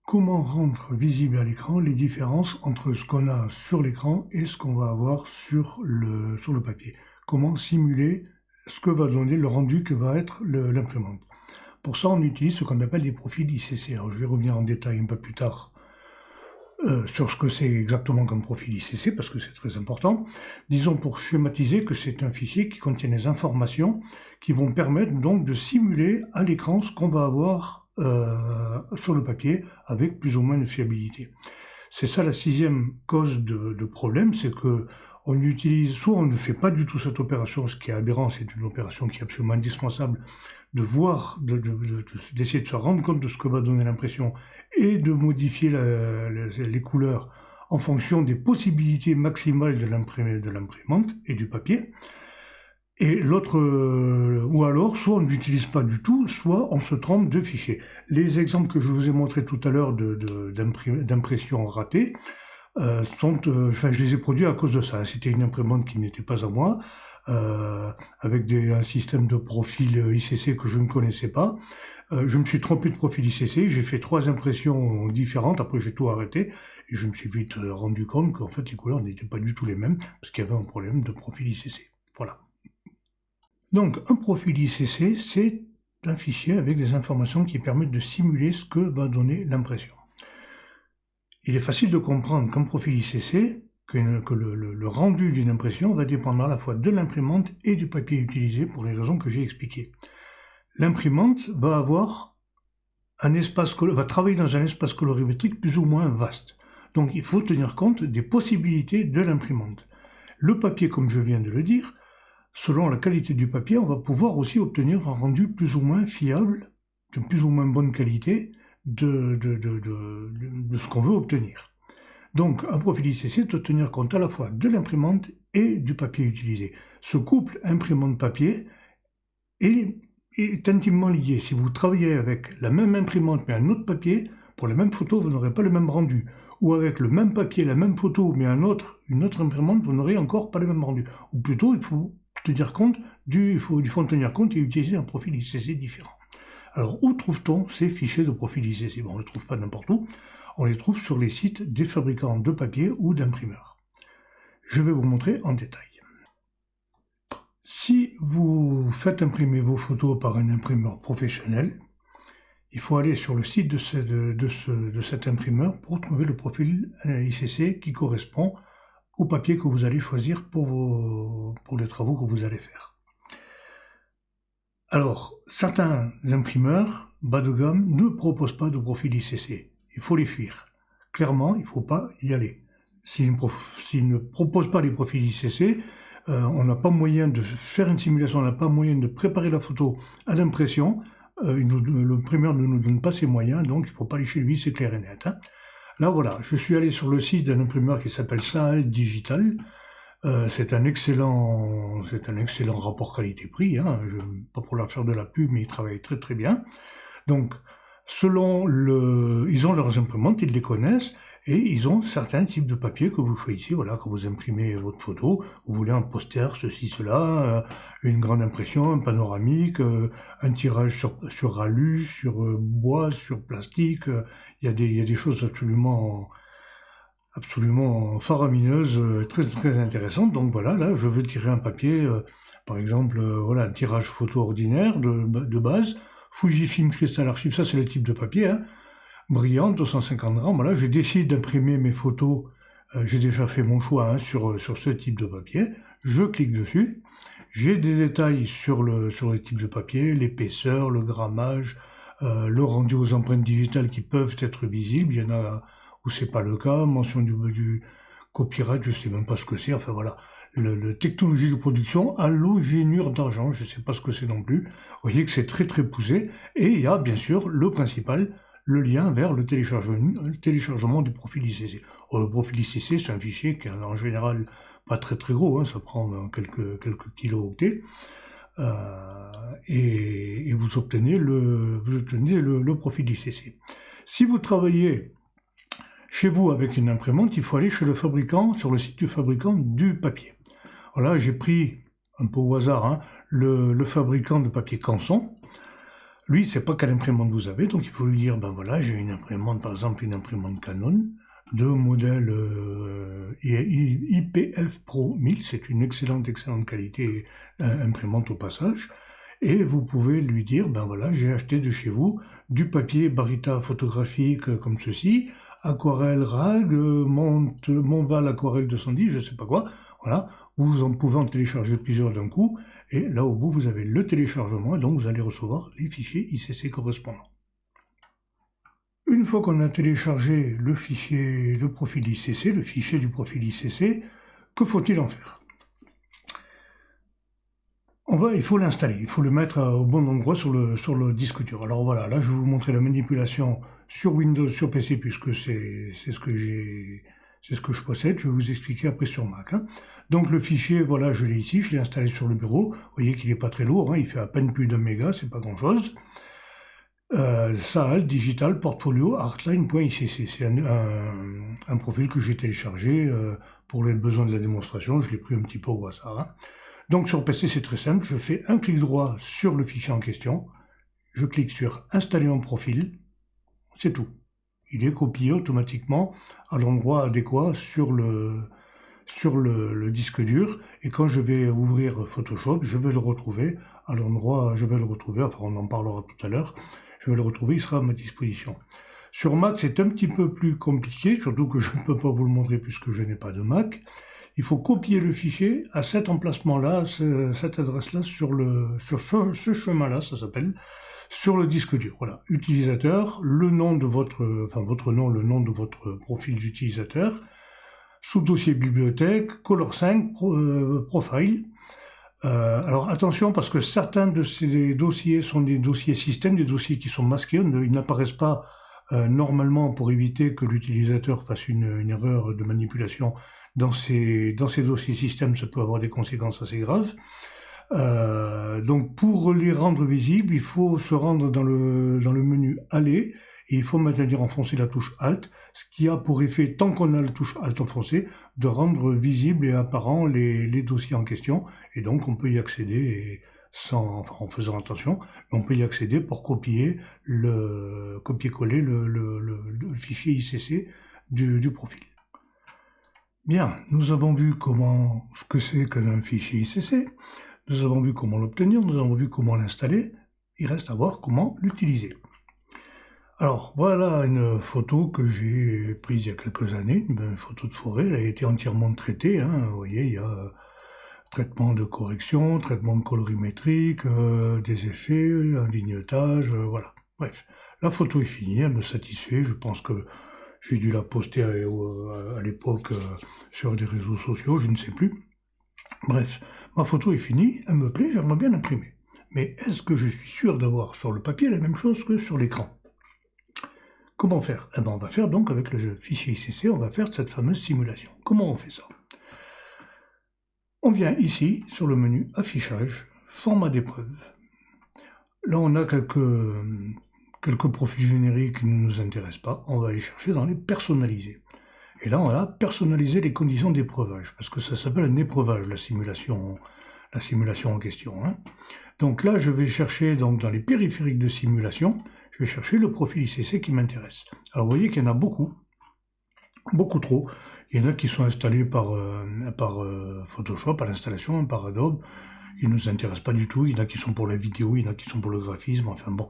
Comment rendre visible à l'écran les différences entre ce qu'on a sur l'écran et ce qu'on va avoir sur le papier? Comment simuler ce que va donner le rendu que va être l'imprimante? Pour ça, on utilise ce qu'on appelle des profils ICC. Alors, je vais revenir en détail un peu plus tard sur ce que c'est exactement comme profil ICC, parce que c'est très important. Disons pour schématiser que c'est un fichier qui contient des informations qui vont permettre donc de simuler à l'écran ce qu'on va avoir sur le papier avec plus ou moins de fiabilité. C'est ça la sixième cause de problème, c'est que on utilise, soit on ne fait pas du tout cette opération, ce qui est aberrant, c'est une opération qui est absolument indispensable, d'essayer de se rendre compte de ce que va donner l'impression et de modifier les couleurs en fonction des possibilités maximales de l'imprimante et du papier. Et l'autre, ou alors, soit on n'utilise pas du tout, soit on se trompe de fichier. Les exemples que je vous ai montrés tout à l'heure d'impression ratée, enfin, je les ai produits à cause de ça. C'était une imprimante qui n'était pas à moi, avec un système de profil ICC que je ne connaissais pas. Je me suis trompé de profil ICC, j'ai fait 3 impressions différentes, après j'ai tout arrêté, et je me suis vite rendu compte qu'en fait les couleurs n'étaient pas du tout les mêmes, parce qu'il y avait un problème de profil ICC. Voilà. Donc un profil ICC, c'est un fichier avec des informations qui permettent de simuler ce que va donner l'impression. Il est facile de comprendre qu'un profil ICC, que le rendu d'une impression va dépendre à la fois de l'imprimante et du papier utilisé pour les raisons que j'ai expliquées. L'imprimante va travailler dans un espace colorimétrique plus ou moins vaste. Donc il faut tenir compte des possibilités de l'imprimante. Le papier, comme je viens de le dire, selon la qualité du papier, on va pouvoir aussi obtenir un rendu plus ou moins fiable, de plus ou moins bonne qualité de ce qu'on veut obtenir. Donc un profil ICC doit tenir compte à la fois de l'imprimante et du papier utilisé. Ce couple imprimante-papier est intimement lié. Si vous travaillez avec la même imprimante mais un autre papier, pour les mêmes photos, vous n'aurez pas le même rendu. Ou avec le même papier, la même photo, mais une autre imprimante, vous n'aurez encore pas le même rendu. Ou plutôt, il faut tenir compte et utiliser un profil ICC différent. Alors, où trouve-t-on ces fichiers de profil ICC? On ne les trouve pas n'importe où. On les trouve sur les sites des fabricants de papier ou d'imprimeurs. Je vais vous montrer en détail. Si vous faites imprimer vos photos par un imprimeur professionnel, il faut aller sur le site de cet imprimeur pour trouver le profil ICC qui correspond au papier que vous allez choisir pour les travaux que vous allez faire. Alors, certains imprimeurs bas de gamme ne proposent pas de profil ICC. Il faut les fuir. Clairement, il ne faut pas y aller. S'ils ne proposent pas les profils ICC, on n'a pas moyen de faire une simulation, on n'a pas moyen de préparer la photo à l'impression. L'imprimeur ne nous donne pas ses moyens, donc il ne faut pas aller chez lui, c'est clair et net. Hein. Là, voilà, je suis allé sur le site d'un imprimeur qui s'appelle Sahel Digital. C'est un excellent rapport qualité-prix, hein. Pas pour leur faire de la pub, mais ils travaillent très très bien. Donc, ils ont leurs imprimantes, ils les connaissent, et ils ont certains types de papier que vous choisissez. Voilà, quand vous imprimez votre photo, vous voulez un poster, ceci, cela, une grande impression, un panoramique, un tirage sur alu, sur bois, sur plastique. Il y a des choses absolument faramineuses, très très intéressantes. Donc voilà, là je veux tirer un papier, par exemple, voilà, un tirage photo ordinaire de base, Fujifilm Crystal Archive, ça c'est le type de papier, hein, brillant, 250 grammes. Voilà, je décide d'imprimer mes photos, j'ai déjà fait mon choix, hein, sur ce type de papier, je clique dessus, j'ai des détails sur le type de papier, l'épaisseur, le grammage, le rendu aux empreintes digitales qui peuvent être visibles. Il y en a où c'est pas le cas, mention du copyright, je sais même pas ce que c'est, enfin voilà, le technologie de production, halogénure d'argent, je sais pas ce que c'est non plus. Vous voyez que c'est très très poussé, et il y a bien sûr le principal, le lien vers le téléchargement du profil ICC. Le profil ICC, c'est un fichier qui est en général pas très très gros, hein, ça prend quelques kilo-octets, et vous obtenez le profil ICC. Si vous travaillez chez vous avec une imprimante, il faut aller chez le fabricant, sur le site du fabricant du papier. Voilà, j'ai pris un peu au hasard, hein, le fabricant de papier Canson. Lui, il ne sait pas quelle imprimante vous avez, donc il faut lui dire, ben voilà, j'ai une imprimante, par exemple une imprimante Canon, de modèle IPF Pro 1000, c'est une excellente qualité imprimante au passage, et vous pouvez lui dire, ben voilà, j'ai acheté de chez vous du papier Barita photographique comme ceci, aquarelle RAG, Montval aquarelle 210, je ne sais pas quoi, voilà, vous en pouvez en télécharger plusieurs d'un coup, et là au bout vous avez le téléchargement, et donc vous allez recevoir les fichiers ICC correspondants. Une fois qu'on a téléchargé le fichier du profil ICC, que faut-il en faire? Il faut l'installer, il faut le mettre au bon endroit sur le disque dur. Alors voilà, là je vais vous montrer la manipulation sur Windows, sur PC, puisque c'est ce que je possède. Je vais vous expliquer après sur Mac. Hein. Donc le fichier, voilà, je l'ai ici, je l'ai installé sur le bureau. Vous voyez qu'il n'est pas très lourd, hein, il fait à peine plus d'1 méga, c'est pas grand-chose. SAAL Digital Portfolio Artline.icc, c'est un profil que j'ai téléchargé pour les besoins de la démonstration, je l'ai pris un petit peu au hasard. Hein. Donc sur PC c'est très simple, je fais un clic droit sur le fichier en question, je clique sur installer en profil, c'est tout. Il est copié automatiquement à l'endroit adéquat sur le disque dur, et quand je vais ouvrir Photoshop, je vais le retrouver à l'endroit, enfin on en parlera tout à l'heure, je vais le retrouver, il sera à ma disposition. Sur Mac, c'est un petit peu plus compliqué, surtout que je ne peux pas vous le montrer puisque je n'ai pas de Mac. Il faut copier le fichier à cet emplacement-là, cette adresse-là, sur ce chemin-là, ça s'appelle, sur le disque dur. Voilà, utilisateur, le nom de votre nom, le nom de votre profil d'utilisateur, sous-dossier bibliothèque, Color 5, Profile. Alors attention, parce que certains de ces dossiers sont des dossiers système, des dossiers qui sont masqués, ils n'apparaissent pas normalement pour éviter que l'utilisateur fasse une erreur de manipulation dans ces dossiers système, ça peut avoir des conséquences assez graves. Donc pour les rendre visibles, il faut se rendre dans le menu Aller, et il faut maintenir enfoncé la touche Alt, ce qui a pour effet, tant qu'on a la touche Alt enfoncée, de rendre visibles et apparents les dossiers en question, et donc on peut y accéder en faisant attention, on peut y accéder pour copier-coller le fichier ICC du profil. Bien, nous avons vu ce que c'est qu'un fichier ICC, nous avons vu comment l'obtenir, nous avons vu comment l'installer, il reste à voir comment l'utiliser. Alors, voilà une photo que j'ai prise il y a quelques années, une photo de forêt, elle a été entièrement traitée, hein, vous voyez, il y a traitement de correction, traitement de colorimétrique, des effets, un vignetage, voilà. Bref, la photo est finie, elle me satisfait, je pense que j'ai dû la poster à l'époque sur des réseaux sociaux, je ne sais plus. Bref, ma photo est finie, elle me plaît, j'aimerais bien l'imprimer. Mais est-ce que je suis sûr d'avoir sur le papier la même chose que sur l'écran? Comment faire? Eh ben, on va faire donc avec le fichier ICC, on va faire cette fameuse simulation. Comment on fait ça? On vient ici, sur le menu Affichage, Format d'épreuve. Là, on a quelques profils génériques qui ne nous intéressent pas. On va aller chercher dans les personnaliser. Et là, on va personnaliser les conditions d'épreuvage, parce que ça s'appelle un épreuvage, la simulation en question. Hein. Donc là, je vais chercher dans les périphériques de simulation, je vais chercher le profil ICC qui m'intéresse. Alors vous voyez qu'il y en a beaucoup trop. Il y en a qui sont installés par Photoshop à l'installation, par Adobe. Ils ne nous intéressent pas du tout. Il y en a qui sont pour la vidéo, il y en a qui sont pour le graphisme. Enfin bon,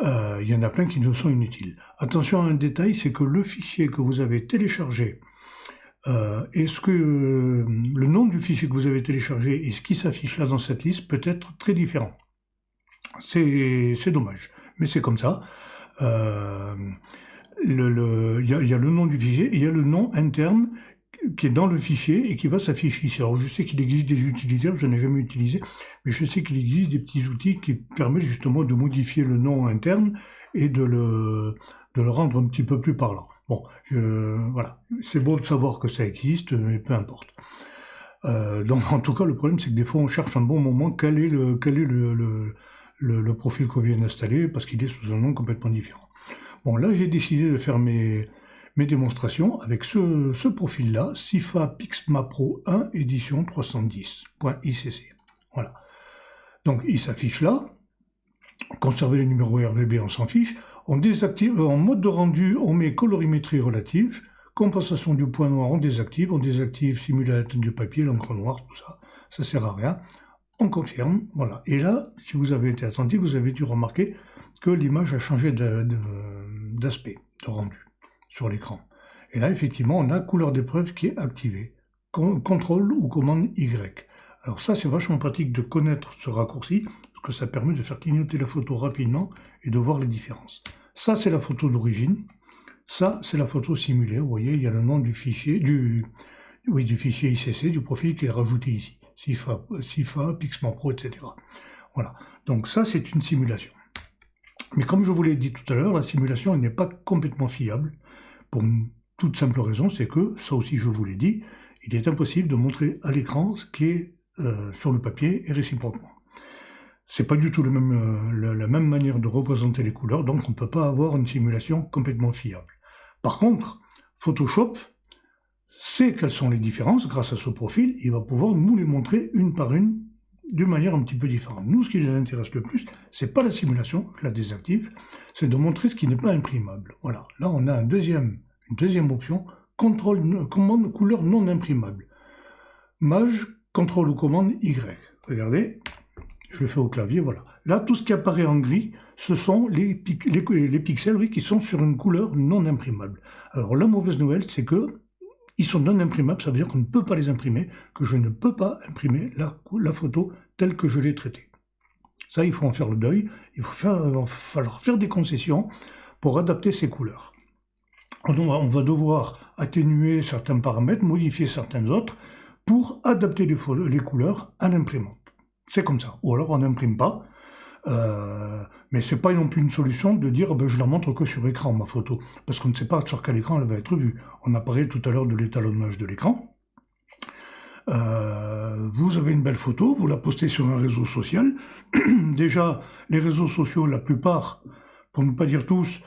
il y en a plein qui nous sont inutiles. Attention à un détail, c'est que le fichier que vous avez téléchargé, le nom du fichier que vous avez téléchargé et ce qui s'affiche là dans cette liste peut être très différent. C'est dommage, mais c'est comme ça. Il y a le nom du fichier et il y a le nom interne qui est dans le fichier et qui va s'afficher ici. Alors je sais qu'il existe des utilitaires, je n'ai jamais utilisé, mais je sais qu'il existe des petits outils qui permettent justement de modifier le nom interne et de le rendre un petit peu plus parlant. Bon, voilà, c'est bon de savoir que ça existe, mais peu importe. Donc en tout cas, le problème c'est que des fois on cherche un bon moment quel est le profil qu'on vient d'installer parce qu'il est sous un nom complètement différent. Bon, là j'ai décidé de faire mes démonstrations avec ce profil-là, SIFA Pixma Pro 1 édition 310.icc. Voilà. Donc il s'affiche là. Conserver les numéros RGB, on s'en fiche. On désactive, en mode de rendu, on met colorimétrie relative. Compensation du point noir, on désactive simulation du papier, l'encre noire, tout ça. Ça sert à rien. On confirme, voilà. Et là, si vous avez été attentif, vous avez dû remarquer que l'image a changé d'aspect, de rendu sur l'écran. Et là, effectivement, on a couleur d'épreuve qui est activée. Contrôle ou commande Y. Alors ça, c'est vachement pratique de connaître ce raccourci, parce que ça permet de faire clignoter la photo rapidement et de voir les différences. Ça, c'est la photo d'origine. Ça, c'est la photo simulée. Vous voyez, il y a le nom du fichier, du fichier ICC, du profil qui est rajouté ici. SIFA, Pixma Pro, etc. Voilà. Donc ça, c'est une simulation. Mais comme je vous l'ai dit tout à l'heure, la simulation n'est pas complètement fiable. Pour une toute simple raison, c'est que, ça aussi je vous l'ai dit, Il est impossible de montrer à l'écran ce qui est sur le papier et réciproquement. C'est pas du tout la même manière de représenter les couleurs, donc on ne peut pas avoir une simulation complètement fiable. Par contre, Photoshop sait quelles sont les différences grâce à ce profil, il va pouvoir nous les montrer une par une d'une manière un petit peu différente. Nous, ce qui nous intéresse le plus, c'est pas la simulation, je la désactive, c'est de montrer ce qui n'est pas imprimable. Voilà, là on a une deuxième option, commande couleur non imprimable. Maj, contrôle ou commande Y. Regardez, je le fais au clavier, voilà. Là, tout ce qui apparaît en gris, ce sont les pixels, oui, qui sont sur une couleur non imprimable. Alors la mauvaise nouvelle, c'est que ils sont non imprimables, ça veut dire qu'on ne peut pas les imprimer, que je ne peux pas imprimer la photo telle que je l'ai traitée. Ça, il faut en faire le deuil, il va falloir faire des concessions pour adapter ces couleurs. On va devoir atténuer certains paramètres, modifier certains autres, pour adapter les couleurs à l'imprimante. C'est comme ça. Ou alors on n'imprime pas, mais c'est pas non plus une solution de dire je la montre que sur écran, ma photo, parce qu'on ne sait pas sur quel écran elle va être vue. On a parlé tout à l'heure de l'étalonnage de l'écran. Vous avez une belle photo, vous la postez sur un réseau social. Déjà, les réseaux sociaux, la plupart, pour ne pas dire tous,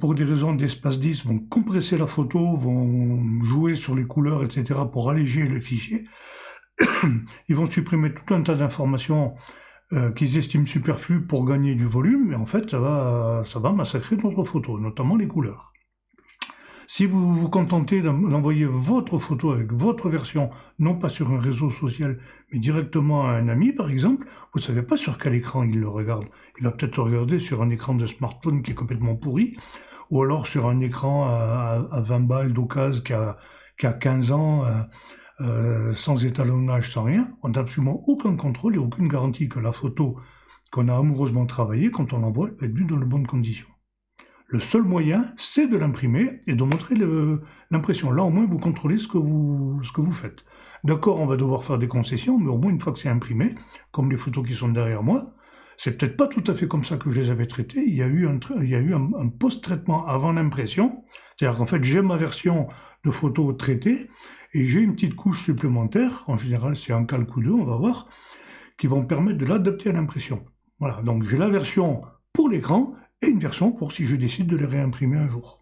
pour des raisons d'espace 10, vont compresser la photo, vont jouer sur les couleurs, etc., pour alléger le fichier. Ils vont supprimer tout un tas d'informations qu'ils estiment superflues pour gagner du volume, mais en fait, ça va massacrer notre photo, notamment les couleurs. Si vous vous contentez d'envoyer votre photo avec votre version, non pas sur un réseau social, mais directement à un ami, par exemple, vous ne savez pas sur quel écran il le regarde. Il va peut-être le regarder sur un écran de smartphone qui est complètement pourri, ou alors sur un écran à 20 balles d'occasion qui a 15 ans, sans étalonnage, sans rien. On n'a absolument aucun contrôle et aucune garantie que la photo qu'on a amoureusement travaillée, quand on l'envoie, va être vue dans de bonnes conditions. Le seul moyen, c'est de l'imprimer et de montrer l'impression. Là, au moins, vous contrôlez ce que vous faites. D'accord, on va devoir faire des concessions, mais au moins, une fois que c'est imprimé, comme les photos qui sont derrière moi, c'est peut-être pas tout à fait comme ça que je les avais traitées. Il y a eu un post-traitement avant l'impression. C'est-à-dire qu'en fait, j'ai ma version de photo traitée et j'ai une petite couche supplémentaire. En général, c'est un calque ou deux, on va voir, qui vont permettre de l'adapter à l'impression. Voilà, donc j'ai la version pour l'écran et une version pour si je décide de les réimprimer un jour.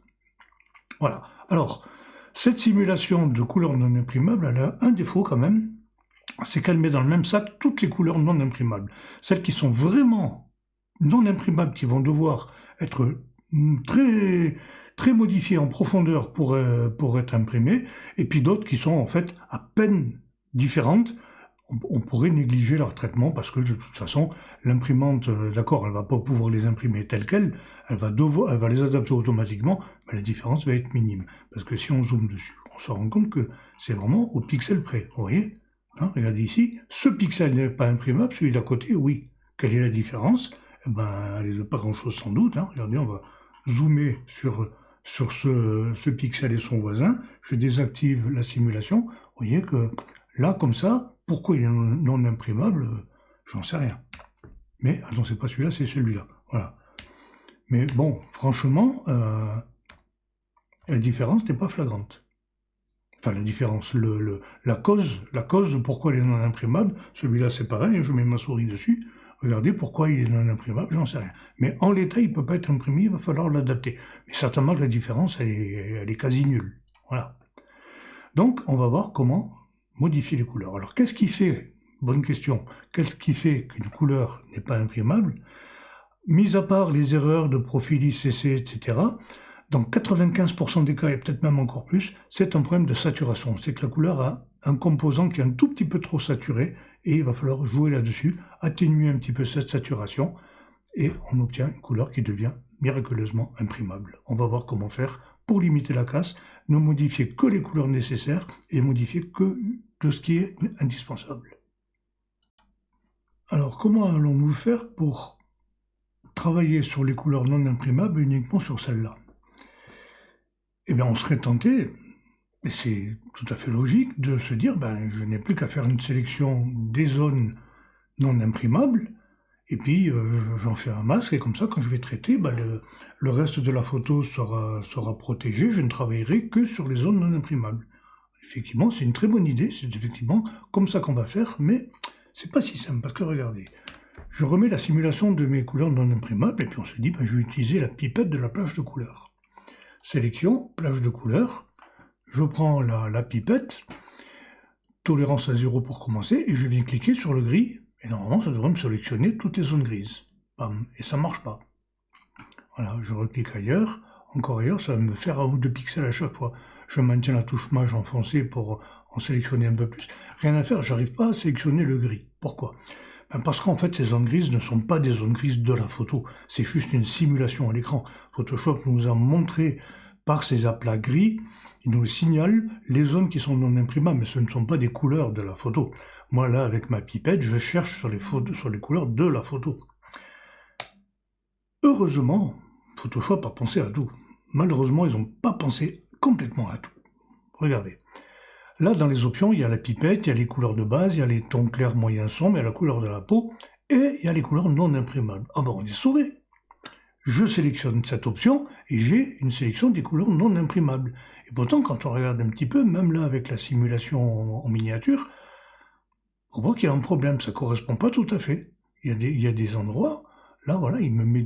Voilà. Alors, cette simulation de couleurs non imprimables, elle a un défaut quand même, c'est qu'elle met dans le même sac toutes les couleurs non imprimables. Celles qui sont vraiment non imprimables, qui vont devoir être très, très modifiées en profondeur pour être imprimées, et puis d'autres qui sont en fait à peine différentes. On pourrait négliger leur traitement parce que de toute façon, l'imprimante, d'accord, elle va pas pouvoir les imprimer telles quelles, elle va les adapter automatiquement, mais la différence va être minime. Parce que si on zoome dessus, on se rend compte que c'est vraiment au pixel près. Vous voyez, hein, regardez ici, ce pixel n'est pas imprimable, celui d'à côté, oui. Quelle est la différence? Eh ben, elle n'est pas grand-chose sans doute. Hein. Regardez, on va zoomer sur ce pixel et son voisin. Je désactive la simulation. Vous voyez que là, comme ça, pourquoi il est non imprimable, j'en sais rien. Mais, attends, c'est pas celui-là, c'est celui-là. Voilà. Mais bon, franchement, la différence n'est pas flagrante. Enfin, la différence, la cause de pourquoi il est non imprimable, celui-là c'est pareil, je mets ma souris dessus, regardez pourquoi il est non imprimable, j'en sais rien. Mais en l'état, il ne peut pas être imprimé, il va falloir l'adapter. Mais certainement que la différence, elle est quasi nulle. Voilà. Donc, on va voir comment modifier les couleurs. Alors, qu'est-ce qui fait, bonne question, qu'est-ce qui fait qu'une couleur n'est pas imprimable? Mis à part les erreurs de profil ICC, etc., dans 95% des cas, et peut-être même encore plus, c'est un problème de saturation. C'est que la couleur a un composant qui est un tout petit peu trop saturé, et il va falloir jouer là-dessus, atténuer un petit peu cette saturation, et on obtient une couleur qui devient miraculeusement imprimable. On va voir comment faire pour limiter la casse, ne modifier que les couleurs nécessaires, et modifier que de ce qui est indispensable. Alors, comment allons-nous faire pour travailler sur les couleurs non imprimables uniquement sur celles-là? Eh bien, on serait tenté, et c'est tout à fait logique, de se dire, je n'ai plus qu'à faire une sélection des zones non imprimables, et puis j'en fais un masque, et comme ça, quand je vais traiter, le reste de la photo sera protégé, je ne travaillerai que sur les zones non imprimables. effectivement, c'est une très bonne idée, c'est effectivement comme ça qu'on va faire, mais c'est pas si simple, parce que regardez, je remets la simulation de mes couleurs non imprimables, et puis on se dit, je vais utiliser la pipette de la plage de couleurs. Sélection, plage de couleurs, je prends la pipette, tolérance à 0 pour commencer, et je viens cliquer sur le gris, et normalement ça devrait me sélectionner toutes les zones grises. Bam, et ça marche pas. Voilà, je reclique ailleurs, encore ailleurs, ça va me faire 1 ou 2 pixels à chaque fois. Je maintiens la touche mage enfoncée pour en sélectionner un peu plus. Rien à faire, j'arrive pas à sélectionner le gris. Pourquoi? Parce qu'en fait, ces zones grises ne sont pas des zones grises de la photo. C'est juste une simulation à l'écran. Photoshop nous a montré par ces aplats gris, il nous signale les zones qui sont non imprimables, mais ce ne sont pas des couleurs de la photo. Moi, là, avec ma pipette, je cherche sur les couleurs de la photo. Heureusement, Photoshop a pensé à tout. Malheureusement, ils n'ont pas pensé complètement à tout. Regardez. Là, dans les options, il y a la pipette, il y a les couleurs de base, il y a les tons clairs, moyens, sombres, il y a la couleur de la peau, et il y a les couleurs non imprimables. Ah ben, on est sauvé. Je sélectionne cette option, et j'ai une sélection des couleurs non imprimables. Et pourtant, quand on regarde un petit peu, même là, avec la simulation en miniature, on voit qu'il y a un problème, ça ne correspond pas tout à fait. Il y a des endroits... Là, voilà, il me met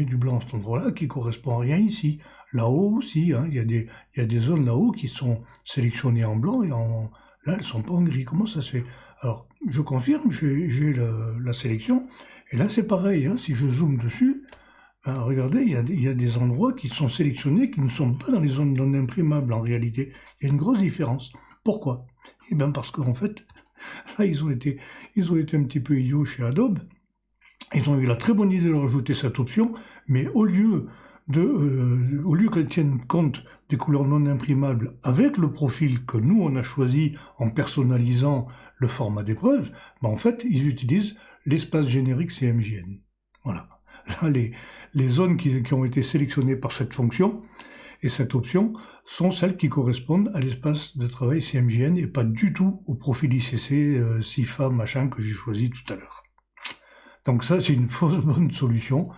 du blanc à cet endroit-là qui ne correspond à rien ici. Là-haut aussi, hein, il y a des zones là-haut qui sont sélectionnées en blanc et là, elles ne sont pas en gris. Comment ça se fait? Alors, je confirme, j'ai la sélection. Et là, c'est pareil. Hein, si je zoome dessus, regardez, il y a des endroits qui sont sélectionnés qui ne sont pas dans les zones non imprimables en réalité. Il y a une grosse différence. Pourquoi? Eh bien, parce qu'en fait, là, ils ont été un petit peu idiots chez Adobe. Ils ont eu la très bonne idée de rajouter cette option, mais au lieu qu'elle tienne compte des couleurs non imprimables avec le profil que nous on a choisi en personnalisant le format d'épreuve, en fait ils utilisent l'espace générique CMJN. Voilà. Là, les zones qui ont été sélectionnées par cette fonction et cette option sont celles qui correspondent à l'espace de travail CMJN et pas du tout au profil ICC, SIFA, machin que j'ai choisi tout à l'heure. Donc ça, c'est une fausse bonne solution.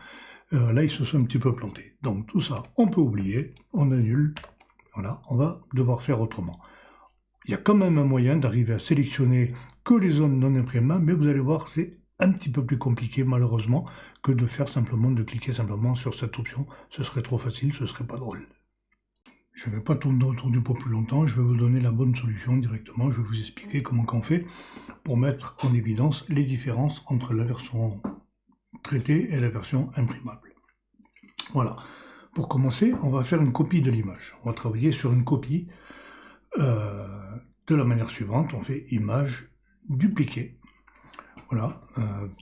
Là, ils se sont un petit peu plantés. Donc tout ça, on peut oublier, on annule. Voilà, on va devoir faire autrement. Il y a quand même un moyen d'arriver à sélectionner que les zones non imprimables, mais vous allez voir, c'est un petit peu plus compliqué, malheureusement, que de cliquer simplement sur cette option. Ce serait trop facile, ce serait pas drôle. Je ne vais pas tourner autour du pot plus longtemps, je vais vous donner la bonne solution directement, je vais vous expliquer comment on fait pour mettre en évidence les différences entre la version traitée et la version imprimable. Voilà, pour commencer, on va faire une copie de l'image. On va travailler sur une copie de la manière suivante, on fait image dupliquée. Voilà,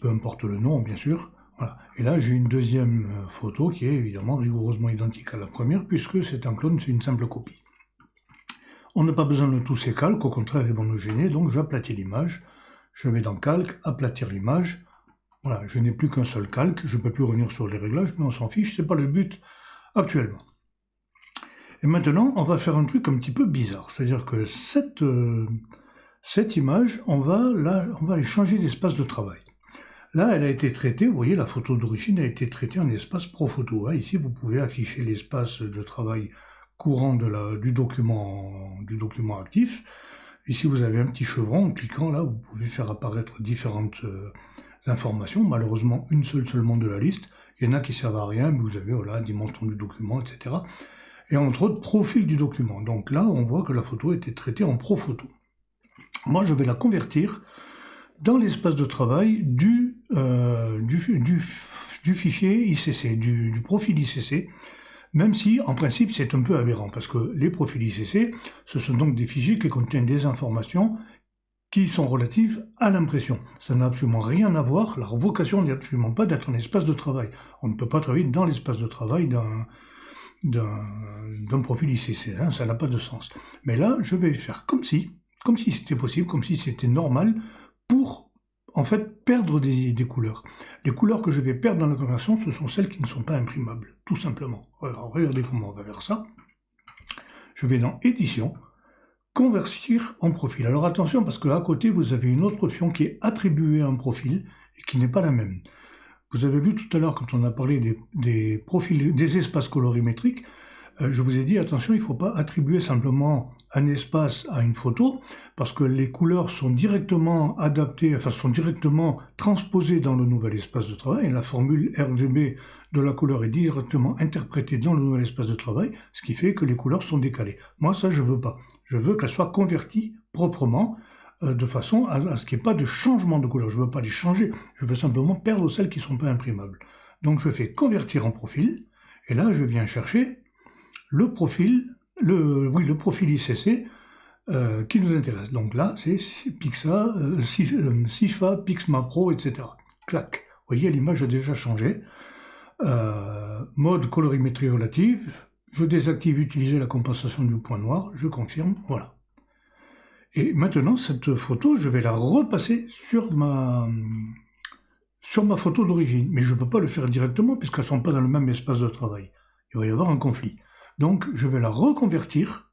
peu importe le nom bien sûr. Voilà. Et là, j'ai une deuxième photo qui est évidemment rigoureusement identique à la première, puisque c'est un clone, c'est une simple copie. On n'a pas besoin de tous ces calques, au contraire, ils vont nous gêner, donc j'aplatis l'image. Je vais dans Calque, aplatir l'image. Voilà, je n'ai plus qu'un seul calque, je ne peux plus revenir sur les réglages, mais on s'en fiche, ce n'est pas le but actuellement. Et maintenant, on va faire un truc un petit peu bizarre, c'est-à-dire que cette image, on va aller changer d'espace de travail. Là, elle a été traitée, vous voyez, la photo d'origine a été traitée en espace ProPhoto. Ici, vous pouvez afficher l'espace de travail courant du document actif. Ici, vous avez un petit chevron. En cliquant là, vous pouvez faire apparaître différentes informations. Malheureusement, une seule seulement de la liste. Il y en a qui ne servent à rien, mais vous avez voilà, dimension du document, etc. Et entre autres, profil du document. Donc là, on voit que la photo a été traitée en ProPhoto. Moi, je vais la convertir dans l'espace de travail du fichier ICC, du profil ICC, même si en principe c'est un peu aberrant, parce que les profils ICC, ce sont donc des fichiers qui contiennent des informations qui sont relatives à l'impression. Ça n'a absolument rien à voir, leur vocation n'est absolument pas d'être un espace de travail. On ne peut pas travailler dans l'espace de travail d'un profil ICC, hein, ça n'a pas de sens. Mais là, je vais faire comme si c'était possible, comme si c'était normal, pour en fait perdre des couleurs. Les couleurs que je vais perdre dans la conversion, ce sont celles qui ne sont pas imprimables, tout simplement. Alors regardez comment on va faire ça. Je vais dans Édition, Convertir en profil. Alors attention, parce qu'à côté, vous avez une autre option qui est attribuée à un profil et qui n'est pas la même. Vous avez vu tout à l'heure, quand on a parlé des profils, des espaces colorimétriques, Je vous ai dit, attention, il ne faut pas attribuer simplement un espace à une photo, parce que les couleurs sont directement adaptées, enfin sont directement transposées dans le nouvel espace de travail. La formule RGB de la couleur est directement interprétée dans le nouvel espace de travail, ce qui fait que les couleurs sont décalées. Moi, ça, je ne veux pas. Je veux qu'elles soient converties proprement, de façon à ce qu'il n'y ait pas de changement de couleur. Je ne veux pas les changer, je veux simplement perdre celles qui ne sont pas imprimables. Donc je fais convertir en profil, et là je viens chercher le profil, le profil ICC qui nous intéresse. Donc là c'est Pixa, Sifa, Pixma Pro, etc. Clac. Vous voyez, l'image a déjà changé. Mode colorimétrie relative, je désactive utiliser la compensation du point noir, je confirme, voilà. Et maintenant, cette photo, je vais la repasser sur ma photo d'origine. Mais je ne peux pas le faire directement puisqu'elles ne sont pas dans le même espace de travail. Il va y avoir un conflit. Donc, je vais la reconvertir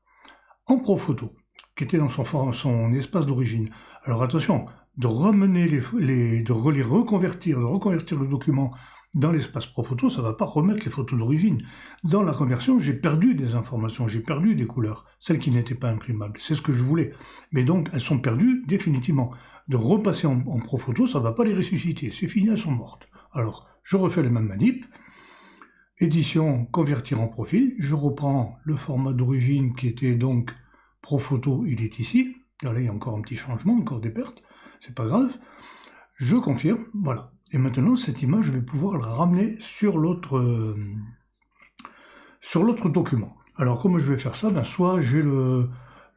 en ProPhoto, qui était dans son espace d'origine. Alors attention, de ramener de les reconvertir, de reconvertir le document dans l'espace ProPhoto, ça ne va pas remettre les photos d'origine. Dans la conversion, j'ai perdu des informations, j'ai perdu des couleurs, celles qui n'étaient pas imprimables. C'est ce que je voulais. Mais donc, elles sont perdues définitivement. De repasser en ProPhoto, ça ne va pas les ressusciter. C'est fini, elles sont mortes. Alors, je refais les mêmes manips. Édition, convertir en profil. Je reprends le format d'origine qui était donc ProPhoto, il est ici. Là, il y a encore un petit changement, encore des pertes. C'est pas grave. Je confirme, voilà. Et maintenant, cette image, je vais pouvoir la ramener sur l'autre document. Alors, comment je vais faire ça? Soit j'ai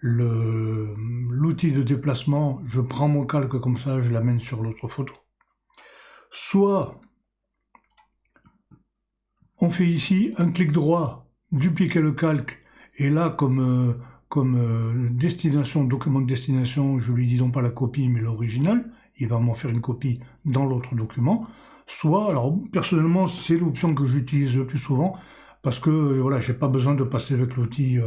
l'outil de déplacement, je prends mon calque comme ça, je l'amène sur l'autre photo. Soit on fait ici un clic droit, dupliquer le calque, et là, comme destination, document de destination, je lui dis non pas la copie, mais l'original. Il va m'en faire une copie dans l'autre document. Soit, alors personnellement, c'est l'option que j'utilise le plus souvent, parce que voilà, j'ai pas besoin de passer avec l'outil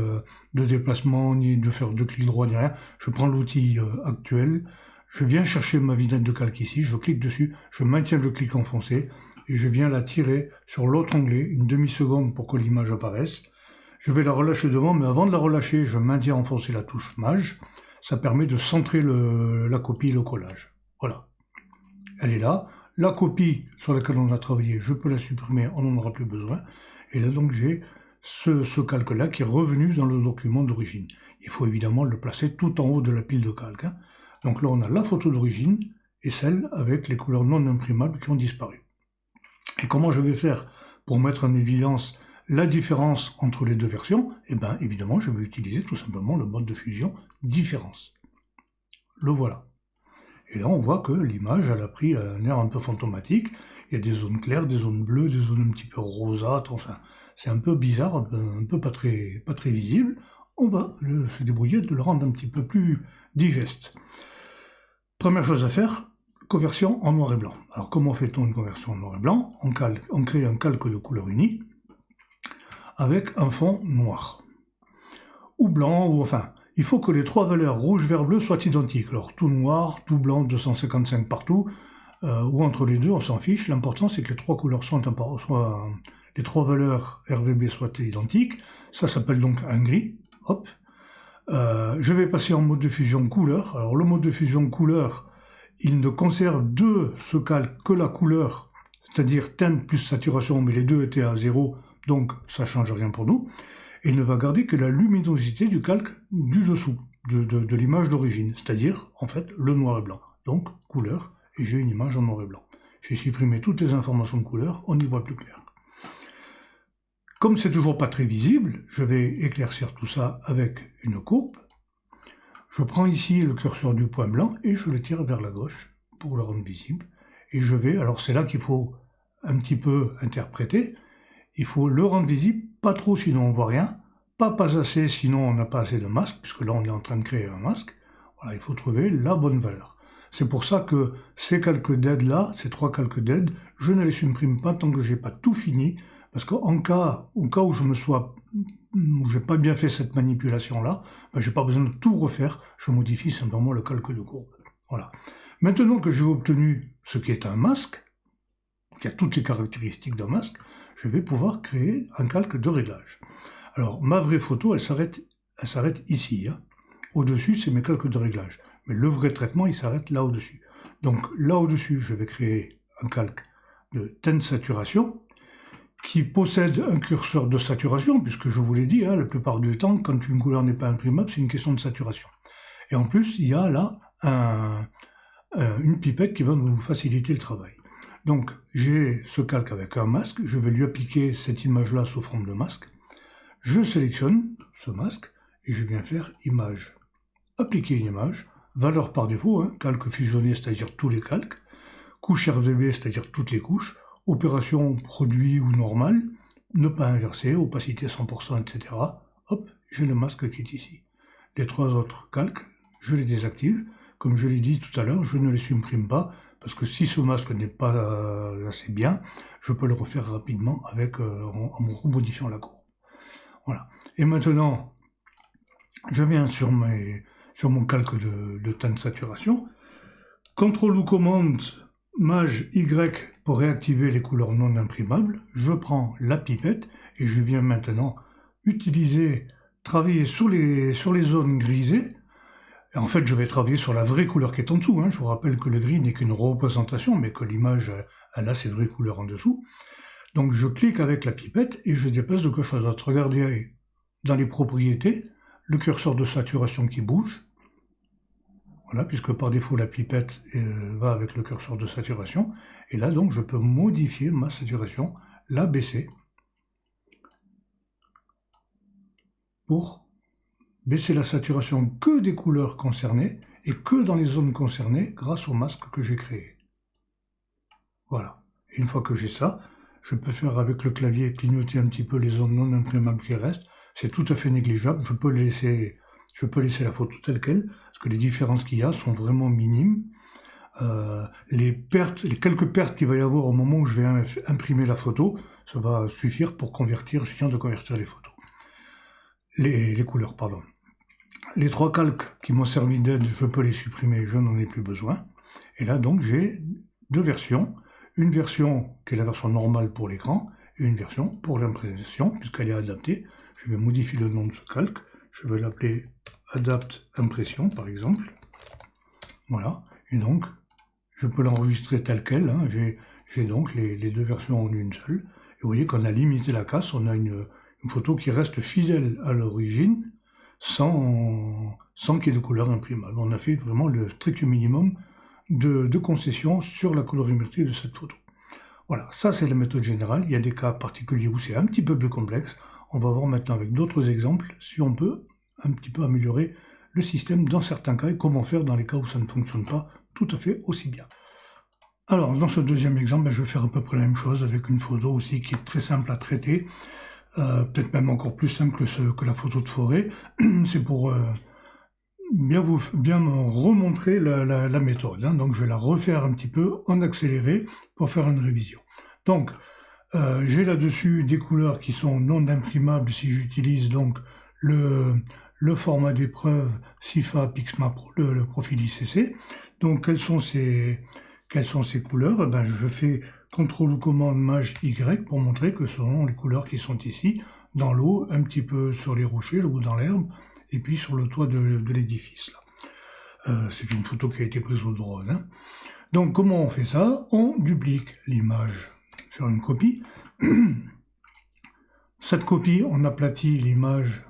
de déplacement, ni de faire deux clics droits, ni rien. Je prends l'outil actuel, je viens chercher ma vignette de calque ici, je clique dessus, je maintiens le clic enfoncé, et je viens la tirer sur l'autre onglet, une demi-seconde pour que l'image apparaisse. Je vais la relâcher devant, mais avant de la relâcher, je maintiens enfoncé la touche Maj. Ça permet de centrer la copie et le collage. Voilà, elle est là. La copie sur laquelle on a travaillé, je peux la supprimer, on n'en aura plus besoin. Et là donc j'ai ce calque-là qui est revenu dans le document d'origine. Il faut évidemment le placer tout en haut de la pile de calque. Donc là on a la photo d'origine et celle avec les couleurs non imprimables qui ont disparu. Et comment je vais faire pour mettre en évidence la différence entre les deux versions? Eh bien évidemment je vais utiliser tout simplement le mode de fusion différence. Le voilà. Et là, on voit que l'image, elle a pris un air un peu fantomatique. Il y a des zones claires, des zones bleues, des zones un petit peu rosâtres. Enfin, c'est un peu bizarre, un peu pas très visible. On va se débrouiller de le rendre un petit peu plus digeste. Première chose à faire, conversion en noir et blanc. Alors, comment fait-on une conversion en noir et blanc? On crée un calque de couleur unie avec un fond noir. Ou blanc, ou enfin... Il faut que les trois valeurs rouge, vert, bleu soient identiques. Alors tout noir, tout blanc, 255 partout, ou entre les deux, on s'en fiche. L'important c'est que les trois couleurs les trois valeurs RVB soient identiques. Ça s'appelle donc un gris. Hop. Je vais passer en mode de fusion couleur. Alors le mode de fusion couleur, il ne conserve de ce calque que la couleur, c'est-à-dire teinte plus saturation, mais les deux étaient à 0, donc ça ne change rien pour nous. Et il ne va garder que la luminosité du calque du dessous, de l'image d'origine, c'est-à-dire, en fait, le noir et blanc. Donc, couleur, et j'ai une image en noir et blanc. J'ai supprimé toutes les informations de couleur, on y voit plus clair. Comme c'est toujours pas très visible, je vais éclaircir tout ça avec une courbe. Je prends ici le curseur du point blanc et je le tire vers la gauche pour le rendre visible. Et je vais, alors c'est là qu'il faut un petit peu interpréter, il faut le rendre visible, pas trop sinon on voit rien, pas assez sinon on n'a pas assez de masque, puisque là on est en train de créer un masque. Voilà, il faut trouver la bonne valeur. C'est pour ça que ces calques d'aide là, ces trois calques d'aide, je ne les supprime pas tant que j'ai pas tout fini, parce qu'au cas où j'ai pas bien fait cette manipulation là, ben, j'ai pas besoin de tout refaire, je modifie simplement le calque de courbe. Voilà. Maintenant que j'ai obtenu ce qui est un masque, qui a toutes les caractéristiques d'un masque, je vais pouvoir créer un calque de réglage. Alors, ma vraie photo, elle s'arrête ici. Hein. Au-dessus, c'est mes calques de réglage. Mais le vrai traitement, il s'arrête là au-dessus. Donc, là au-dessus, je vais créer un calque de teinte saturation qui possède un curseur de saturation, puisque je vous l'ai dit, hein, la plupart du temps, quand une couleur n'est pas imprimable, c'est une question de saturation. Et en plus, il y a là une pipette qui va nous faciliter le travail. Donc, j'ai ce calque avec un masque, je vais lui appliquer cette image-là sous forme de masque. Je sélectionne ce masque et je viens faire image. Appliquer une image, valeur par défaut, hein, calque fusionné, c'est-à-dire tous les calques, couche RGB, c'est-à-dire toutes les couches, opération produit ou normale, ne pas inverser, opacité 100%, etc. Hop, j'ai le masque qui est ici. Les trois autres calques, je les désactive. Comme je l'ai dit tout à l'heure, je ne les supprime pas, parce que si ce masque n'est pas assez bien, je peux le refaire rapidement en remodifiant la courbe. Voilà. Et maintenant, je viens sur mon calque de teinte saturation. CTRL ou commande Maj Y pour réactiver les couleurs non imprimables. Je prends la pipette et je viens maintenant travailler sur les zones grisées. Et en fait, je vais travailler sur la vraie couleur qui est en dessous. Hein. Je vous rappelle que le gris n'est qu'une représentation, mais que l'image, elle a ses vraies couleurs en dessous. Donc je clique avec la pipette et je déplace de gauche à droite. Regardez dans les propriétés, le curseur de saturation qui bouge. Voilà, puisque par défaut la pipette va avec le curseur de saturation. Et là donc je peux modifier ma saturation, la baisser, pour baisser la saturation que des couleurs concernées et que dans les zones concernées grâce au masque que j'ai créé. Voilà. Et une fois que j'ai ça, je peux faire avec le clavier clignoter un petit peu les zones non imprimables qui restent. C'est tout à fait négligeable. Je peux laisser la photo telle quelle, parce que les différences qu'il y a sont vraiment minimes. Les quelques pertes qu'il va y avoir au moment où je vais imprimer la photo, ça va suffire pour convertir les photos. Les couleurs, pardon. Les trois calques qui m'ont servi d'aide, je peux les supprimer, je n'en ai plus besoin. Et là, donc, j'ai deux versions. Une version qui est la version normale pour l'écran, et une version pour l'impression, puisqu'elle est adaptée. Je vais modifier le nom de ce calque. Je vais l'appeler Adapt Impression, par exemple. Voilà. Et donc, je peux l'enregistrer tel quel. Hein. J'ai donc les deux versions en une seule. Et vous voyez qu'on a limité la casse. On a une photo qui reste fidèle à l'origine, sans qu'il y ait de couleur imprimable. On a fait vraiment le strict minimum de concessions sur la colorimétrie de cette photo. Voilà, ça c'est la méthode générale. Il y a des cas particuliers où c'est un petit peu plus complexe. On va voir maintenant avec d'autres exemples si on peut un petit peu améliorer le système dans certains cas et comment faire dans les cas où ça ne fonctionne pas tout à fait aussi bien. Alors, dans ce deuxième exemple, je vais faire à peu près la même chose avec une photo aussi qui est très simple à traiter, peut-être même encore plus simple que la photo de forêt. C'est pour bien me remontrer la méthode. Hein. Donc, je vais la refaire un petit peu en accéléré pour faire une révision. Donc, j'ai là-dessus des couleurs qui sont non imprimables si j'utilise donc le format d'épreuve SIFA Pixmapro, le profil ICC. Donc, quelles sont ces couleurs? Ben, je fais CTRL ou commande Maj Y pour montrer que ce sont les couleurs qui sont ici, dans l'eau, un petit peu sur les rochers ou dans l'herbe, et puis sur le toit de l'édifice. C'est une photo qui a été prise au drone. Hein. Donc, comment on fait ça? On duplique l'image sur une copie. Cette copie, on aplatit l'image,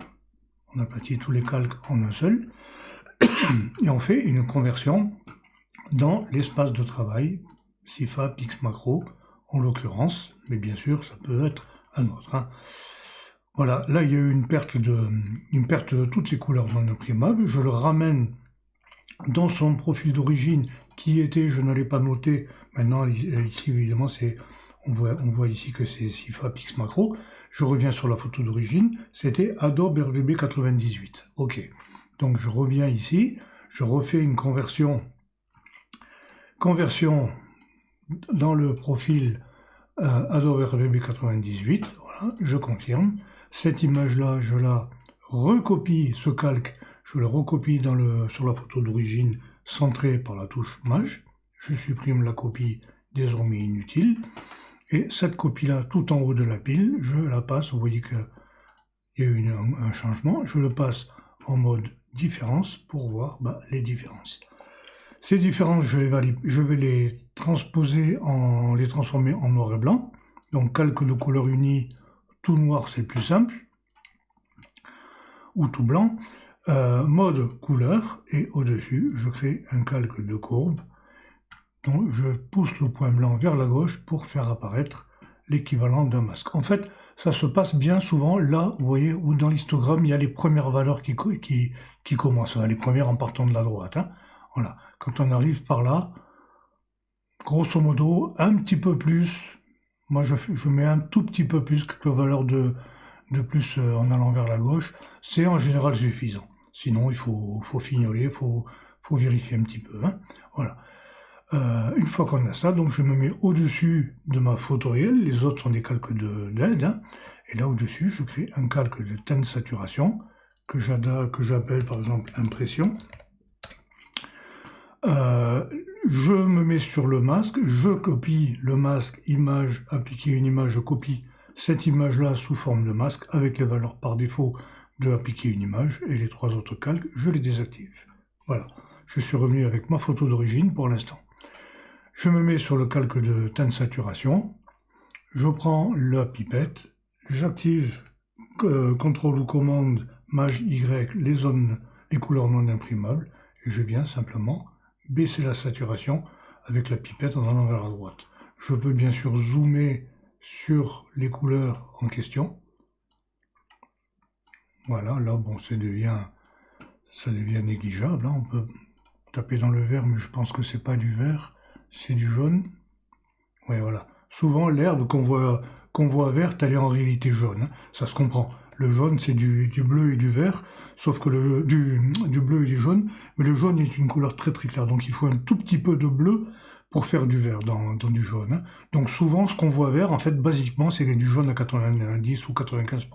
on aplatit tous les calques en un seul, et on fait une conversion dans l'espace de travail, SIFA, Pixmacro, en l'occurrence, mais bien sûr, ça peut être un autre. Hein. Voilà, là il y a eu une perte de toutes les couleurs non imprimables. Je le ramène dans son profil d'origine qui était, je ne l'ai pas noté, maintenant ici évidemment on voit ici que c'est SIFA Pixmacro. Je reviens sur la photo d'origine, c'était Adobe RGB 98. Ok, donc je reviens ici, je refais une conversion dans le profil Adobe RGB 98, voilà, je confirme. Cette image-là, je la recopie, ce calque, je le recopie sur la photo d'origine centrée par la touche Maj. Je supprime la copie désormais inutile. Et cette copie-là, tout en haut de la pile, je la passe. Vous voyez que il y a eu un changement. Je le passe en mode différence pour voir les différences. Ces différences, je vais les transposer, les transformer en noir et blanc. Donc calque de couleur unie, tout noir c'est plus simple, ou tout blanc. Mode couleur, et au-dessus, je crée un calque de courbe. Donc je pousse le point blanc vers la gauche pour faire apparaître l'équivalent d'un masque. En fait, ça se passe bien souvent là, vous voyez, où dans l'histogramme, il y a les premières valeurs qui commencent, les premières en partant de la droite. Hein. Voilà. Quand on arrive par là, grosso modo, un petit peu plus, moi je mets un tout petit peu plus que la valeur de plus en allant vers la gauche, c'est en général suffisant. Sinon, il faut fignoler, il faut vérifier un petit peu. Hein. Voilà. Une fois qu'on a ça, donc je me mets au-dessus de ma photo réelle, les autres sont des calques d'aide, hein, et là au-dessus, je crée un calque de teinte saturation, que j'appelle par exemple impression. Je me mets sur le masque, je copie le masque, image, appliquer une image, je copie cette image-là sous forme de masque, avec les valeurs par défaut de appliquer une image, et les trois autres calques, je les désactive. Voilà, je suis revenu avec ma photo d'origine pour l'instant. Je me mets sur le calque de teinte saturation, je prends la pipette, j'active CTRL ou commande Maj Y les couleurs non imprimables, et je viens simplement baisser la saturation avec la pipette en allant vers la droite. Je peux bien sûr zoomer sur les couleurs en question. Voilà, là bon, ça devient négligeable, hein. On peut taper dans le vert, mais je pense que c'est pas du vert, c'est du jaune. Ouais, voilà. Souvent, l'herbe qu'on voit verte, elle est en réalité jaune. Hein. Ça se comprend. Le jaune, c'est du bleu et du vert, sauf que du bleu et du jaune, mais le jaune est une couleur très très claire. Donc il faut un tout petit peu de bleu pour faire du vert dans du jaune. Hein. Donc souvent, ce qu'on voit vert, en fait, basiquement, c'est du jaune à 90 ou 95%.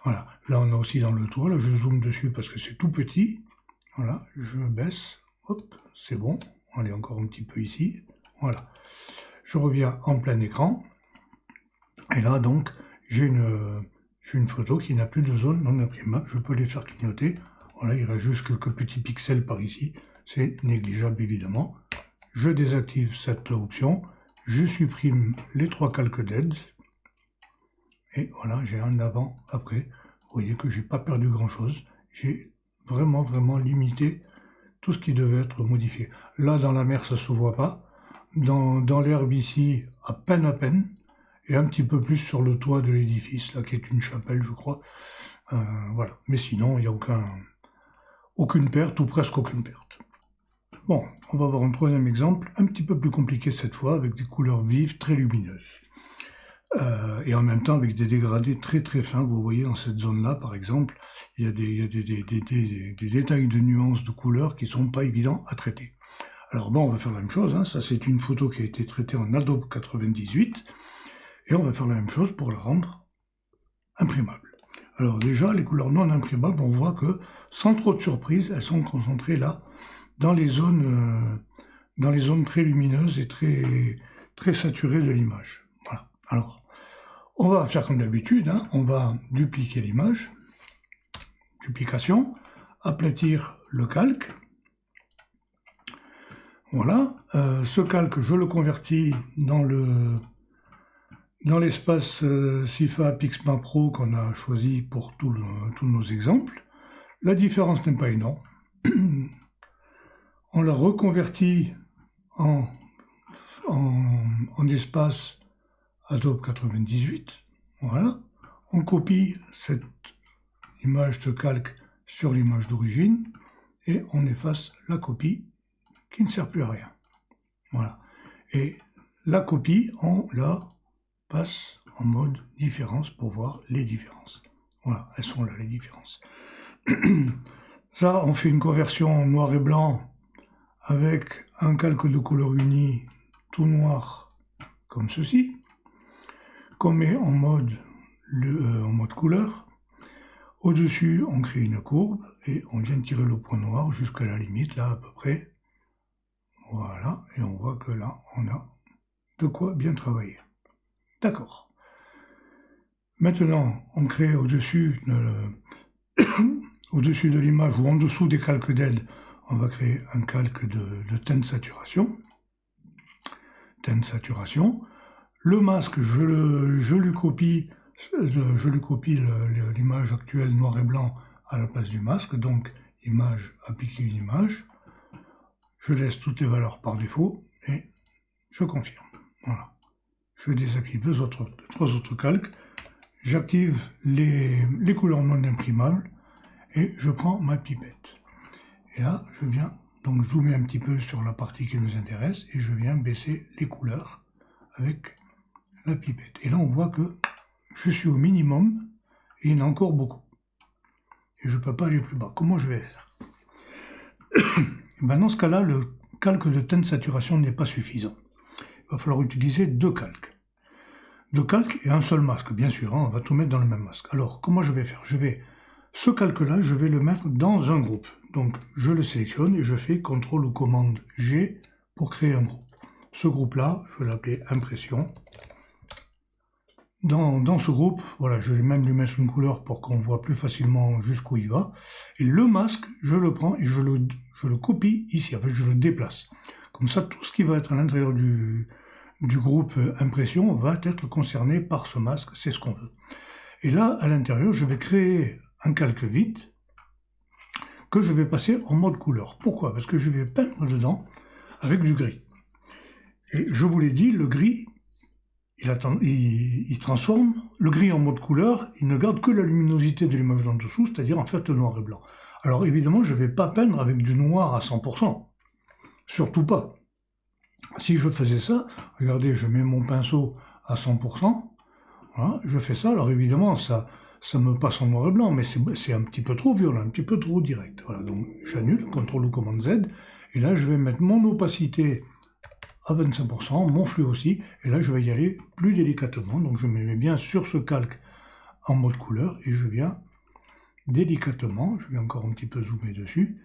Voilà. Là, on a aussi dans le toit, là, je zoome dessus parce que c'est tout petit. Voilà, je baisse. Hop, c'est bon. On est encore un petit peu ici. Voilà. Je reviens en plein écran, et là donc j'ai une photo qui n'a plus de zone non imprimable, je peux les faire clignoter, voilà, il reste juste quelques petits pixels par ici, c'est négligeable évidemment. Je désactive cette option, je supprime les trois calques d'aide, et voilà, j'ai un avant, après, vous voyez que j'ai pas perdu grand chose, j'ai vraiment limité tout ce qui devait être modifié. Là dans la mer ça se voit pas, dans l'herbe ici, à peine, et un petit peu plus sur le toit de l'édifice, là, qui est une chapelle, je crois. Voilà. Mais sinon, il n'y a aucune perte, ou presque aucune perte. Bon, on va voir un troisième exemple, un petit peu plus compliqué cette fois, avec des couleurs vives, très lumineuses. Et en même temps avec des dégradés très très fins. Vous voyez dans cette zone-là, par exemple, il y a des détails de nuances de couleurs qui ne sont pas évidents à traiter. Alors bon, on va faire la même chose, hein. Ça c'est une photo qui a été traitée en Adobe 98, et on va faire la même chose pour la rendre imprimable. Alors déjà, les couleurs non imprimables, on voit que, sans trop de surprise, elles sont concentrées là, dans les zones très lumineuses et très saturées de l'image. Voilà. Alors, on va faire comme d'habitude, hein. On va dupliquer l'image, duplication, aplatir le calque. Voilà, ce calque, je le convertis dans l'espace CIFA Pixma Pro qu'on a choisi pour tous nos exemples. La différence n'est pas énorme. On la reconvertit en espace Adobe 98. Voilà. On copie cette image de calque sur l'image d'origine et on efface la copie qui ne sert plus à rien. Voilà. Et la copie, on la passe en mode différence pour voir les différences. Voilà, elles sont là les différences. Ça, on fait une conversion en noir et blanc avec un calque de couleur unie tout noir comme ceci, qu'on met en mode couleur. Au-dessus, on crée une courbe et on vient tirer le point noir jusqu'à la limite, là à peu près. Voilà, et on voit que là, on a de quoi bien travailler. D'accord. Maintenant, on crée au-dessus au-dessus de l'image ou en dessous des calques d'aide, on va créer un calque de teinte saturation. Teinte saturation. Le masque, je lui copie l'image actuelle noir et blanc à la place du masque. Donc, image, appliquer une image. Je laisse toutes les valeurs par défaut et je confirme. Voilà. Je désactive trois autres calques. J'active les couleurs non imprimables et je prends ma pipette. Et là, je viens donc zoomer un petit peu sur la partie qui nous intéresse et je viens baisser les couleurs avec la pipette. Et là, on voit que je suis au minimum et il y en a encore beaucoup. Et je ne peux pas aller plus bas. Comment je vais faire? Ben dans ce cas-là, le calque de teinte saturation n'est pas suffisant. Il va falloir utiliser deux calques. Deux calques et un seul masque, bien sûr, hein, on va tout mettre dans le même masque. Alors, comment je vais faire? Ce calque-là, je vais le mettre dans un groupe. Donc, je le sélectionne et je fais CTRL ou commande G pour créer un groupe. Ce groupe-là, je vais l'appeler impression. Dans ce groupe, voilà, je vais même lui mettre une couleur pour qu'on voit plus facilement jusqu'où il va. Et le masque, je le prends et je le copie ici, en fait, je le déplace. Comme ça, tout ce qui va être à l'intérieur du groupe impression va être concerné par ce masque, c'est ce qu'on veut. Et là, à l'intérieur, je vais créer un calque vide que je vais passer en mode couleur. Pourquoi? Parce que je vais peindre dedans avec du gris. Et je vous l'ai dit, le gris, il transforme le gris en mode couleur, il ne garde que la luminosité de l'image d'en dessous, c'est-à-dire en fait le noir et blanc. Alors évidemment, je ne vais pas peindre avec du noir à 100%, surtout pas. Si je faisais ça, regardez, je mets mon pinceau à 100%, voilà, je fais ça, alors évidemment, ça me passe en noir et blanc, mais c'est un petit peu trop violent, un petit peu trop direct. Voilà, donc j'annule, CTRL ou commande Z, et là je vais mettre mon opacité à 25%, mon flux aussi, et là je vais y aller plus délicatement, donc je me mets bien sur ce calque en mode couleur, et je viens délicatement, je vais encore un petit peu zoomer dessus,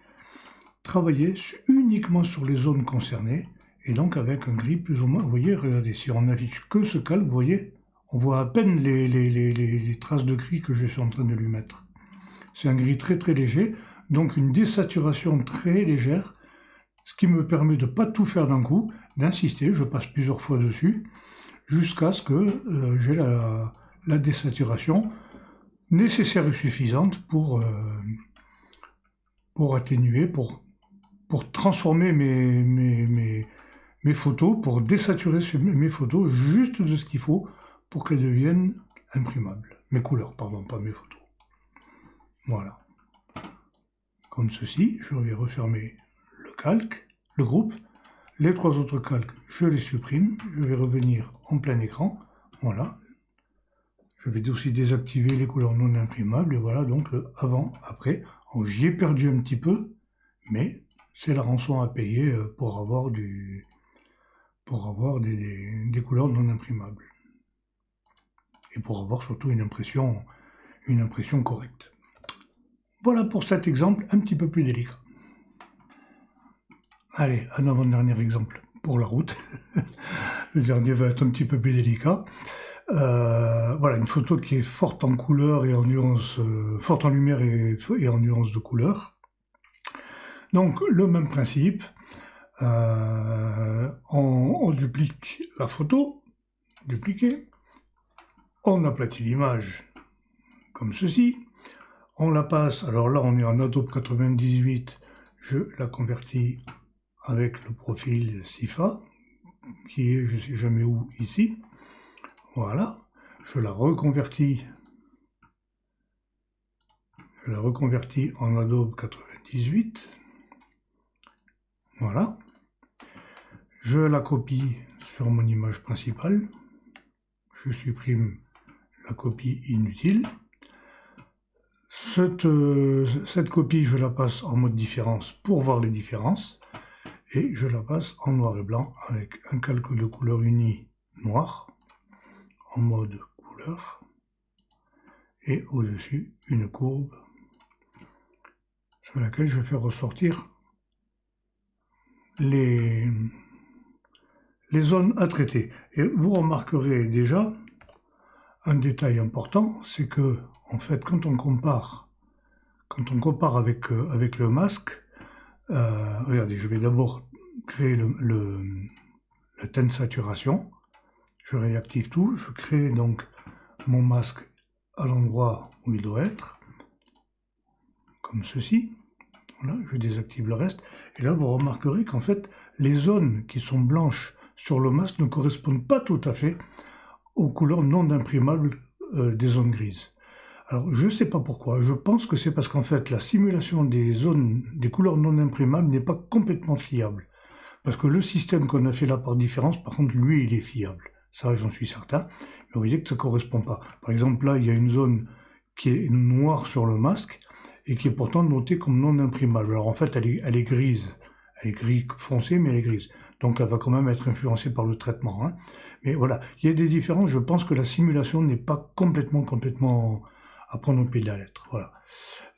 travailler uniquement sur les zones concernées, et donc avec un gris plus ou moins, vous voyez, regardez, si on n'affiche que ce calque, vous voyez, on voit à peine les traces de gris que je suis en train de lui mettre. C'est un gris très très léger, donc une désaturation très légère, ce qui me permet de ne pas tout faire d'un coup, d'insister, je passe plusieurs fois dessus, jusqu'à ce que j'ai la désaturation nécessaire et suffisante pour atténuer, pour transformer mes photos, pour désaturer mes photos juste de ce qu'il faut pour qu'elles deviennent imprimables. Mes couleurs, pardon, pas mes photos. Voilà. Comme ceci, je vais refermer le calque, le groupe. Les trois autres calques, je les supprime. Je vais revenir en plein écran. Voilà. Je vais aussi désactiver les couleurs non imprimables. Et voilà donc le avant-après. J'y ai perdu un petit peu, mais c'est la rançon à payer pour avoir des couleurs non imprimables. Et pour avoir surtout une impression correcte. Voilà pour cet exemple un petit peu plus délicat. Allez, un avant-dernier exemple pour la route. Le dernier va être un petit peu plus délicat. Voilà, une photo qui est forte en couleur et en nuances, forte en lumière et en nuances de couleur. Donc, le même principe. On duplique la photo, dupliquer. On aplatit l'image comme ceci. On la passe, alors là on est en Adobe 98, je la convertis avec le profil SIFA, qui est je ne sais jamais où ici. Voilà, je la reconvertis en Adobe 98. Voilà. Je la copie sur mon image principale. Je supprime la copie inutile. Cette copie, je la passe en mode différence pour voir les différences. Et je la passe en noir et blanc avec un calque de couleur unie noir en mode couleur. Et au-dessus, une courbe sur laquelle je fais ressortir les zones à traiter. Et vous remarquerez déjà, Un détail important, c'est que, en fait, quand on compare avec le masque, regardez, je vais d'abord créer la teinte saturation. Je réactive tout, je crée donc mon masque à l'endroit où il doit être, comme ceci. Voilà, je désactive le reste. Et là, vous remarquerez qu'en fait, les zones qui sont blanches sur le masque ne correspondent pas tout à fait aux couleurs non imprimables des zones grises. Alors, je ne sais pas pourquoi. Je pense que c'est parce qu'en fait, la simulation des couleurs non imprimables n'est pas complètement fiable. Parce que le système qu'on a fait là par différence, par contre, lui, il est fiable. Ça, j'en suis certain. Mais vous voyez que ça ne correspond pas. Par exemple, là, il y a une zone qui est noire sur le masque et qui est pourtant notée comme non imprimable. Alors, en fait, elle est grise. Elle est gris foncé, mais elle est grise. Donc, elle va quand même être influencée par le traitement. Hein. Mais voilà, il y a des différences. Je pense que la simulation n'est pas complètement à prendre au pied de la lettre. Voilà.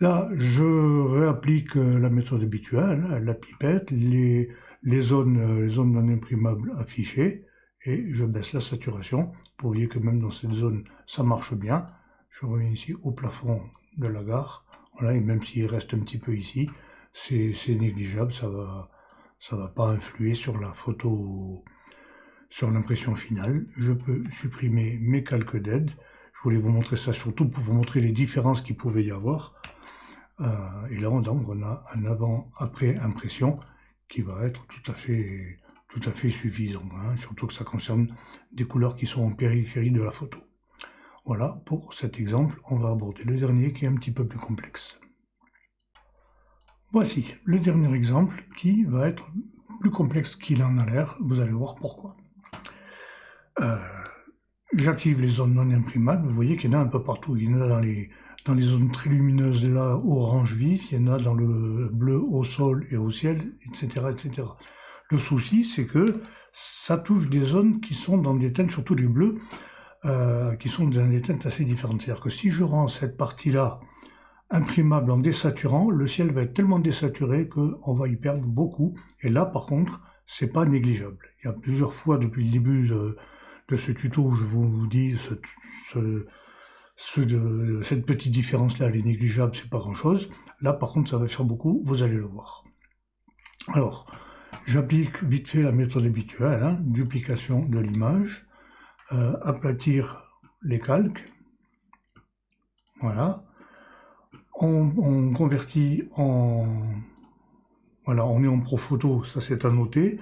Là, je réapplique la méthode habituelle, hein, la pipette, les zones non imprimables affichées, et je baisse la saturation. Vous voyez que même dans cette zone, ça marche bien. Je reviens ici au plafond de la gare. Voilà, et même s'il reste un petit peu ici, c'est négligeable, ça va pas influer sur la photo, sur l'impression finale. Je peux supprimer mes calques d'aide. Je voulais vous montrer ça surtout pour vous montrer les différences qu'il pouvait y avoir. Et là, donc, on a un avant-après impression qui va être tout à fait suffisant, hein, surtout que ça concerne des couleurs qui sont en périphérie de la photo. Voilà, pour cet exemple, on va aborder le dernier qui est un petit peu plus complexe. Voici le dernier exemple qui va être plus complexe qu'il en a l'air, vous allez voir pourquoi. J'active les zones non imprimables, vous voyez qu'il y en a un peu partout, il y en a dans les zones très lumineuses, là, orange vif, il y en a dans le bleu au sol et au ciel, etc. etc. Le souci, c'est que ça touche des zones qui sont dans des teintes, surtout les bleus, qui sont dans des teintes assez différentes. C'est-à-dire que si je rends cette partie-là imprimable en désaturant, le ciel va être tellement désaturé qu'on va y perdre beaucoup. Et là, par contre, c'est pas négligeable. Il y a plusieurs fois depuis le début de ce tuto où je vous dis cette petite différence-là, elle est négligeable, c'est pas grand-chose. Là, par contre, ça va faire beaucoup, vous allez le voir. Alors, j'applique vite fait la méthode habituelle, hein, duplication de l'image, aplatir les calques, voilà. On convertit voilà, on est en ProPhoto, ça c'est à noter.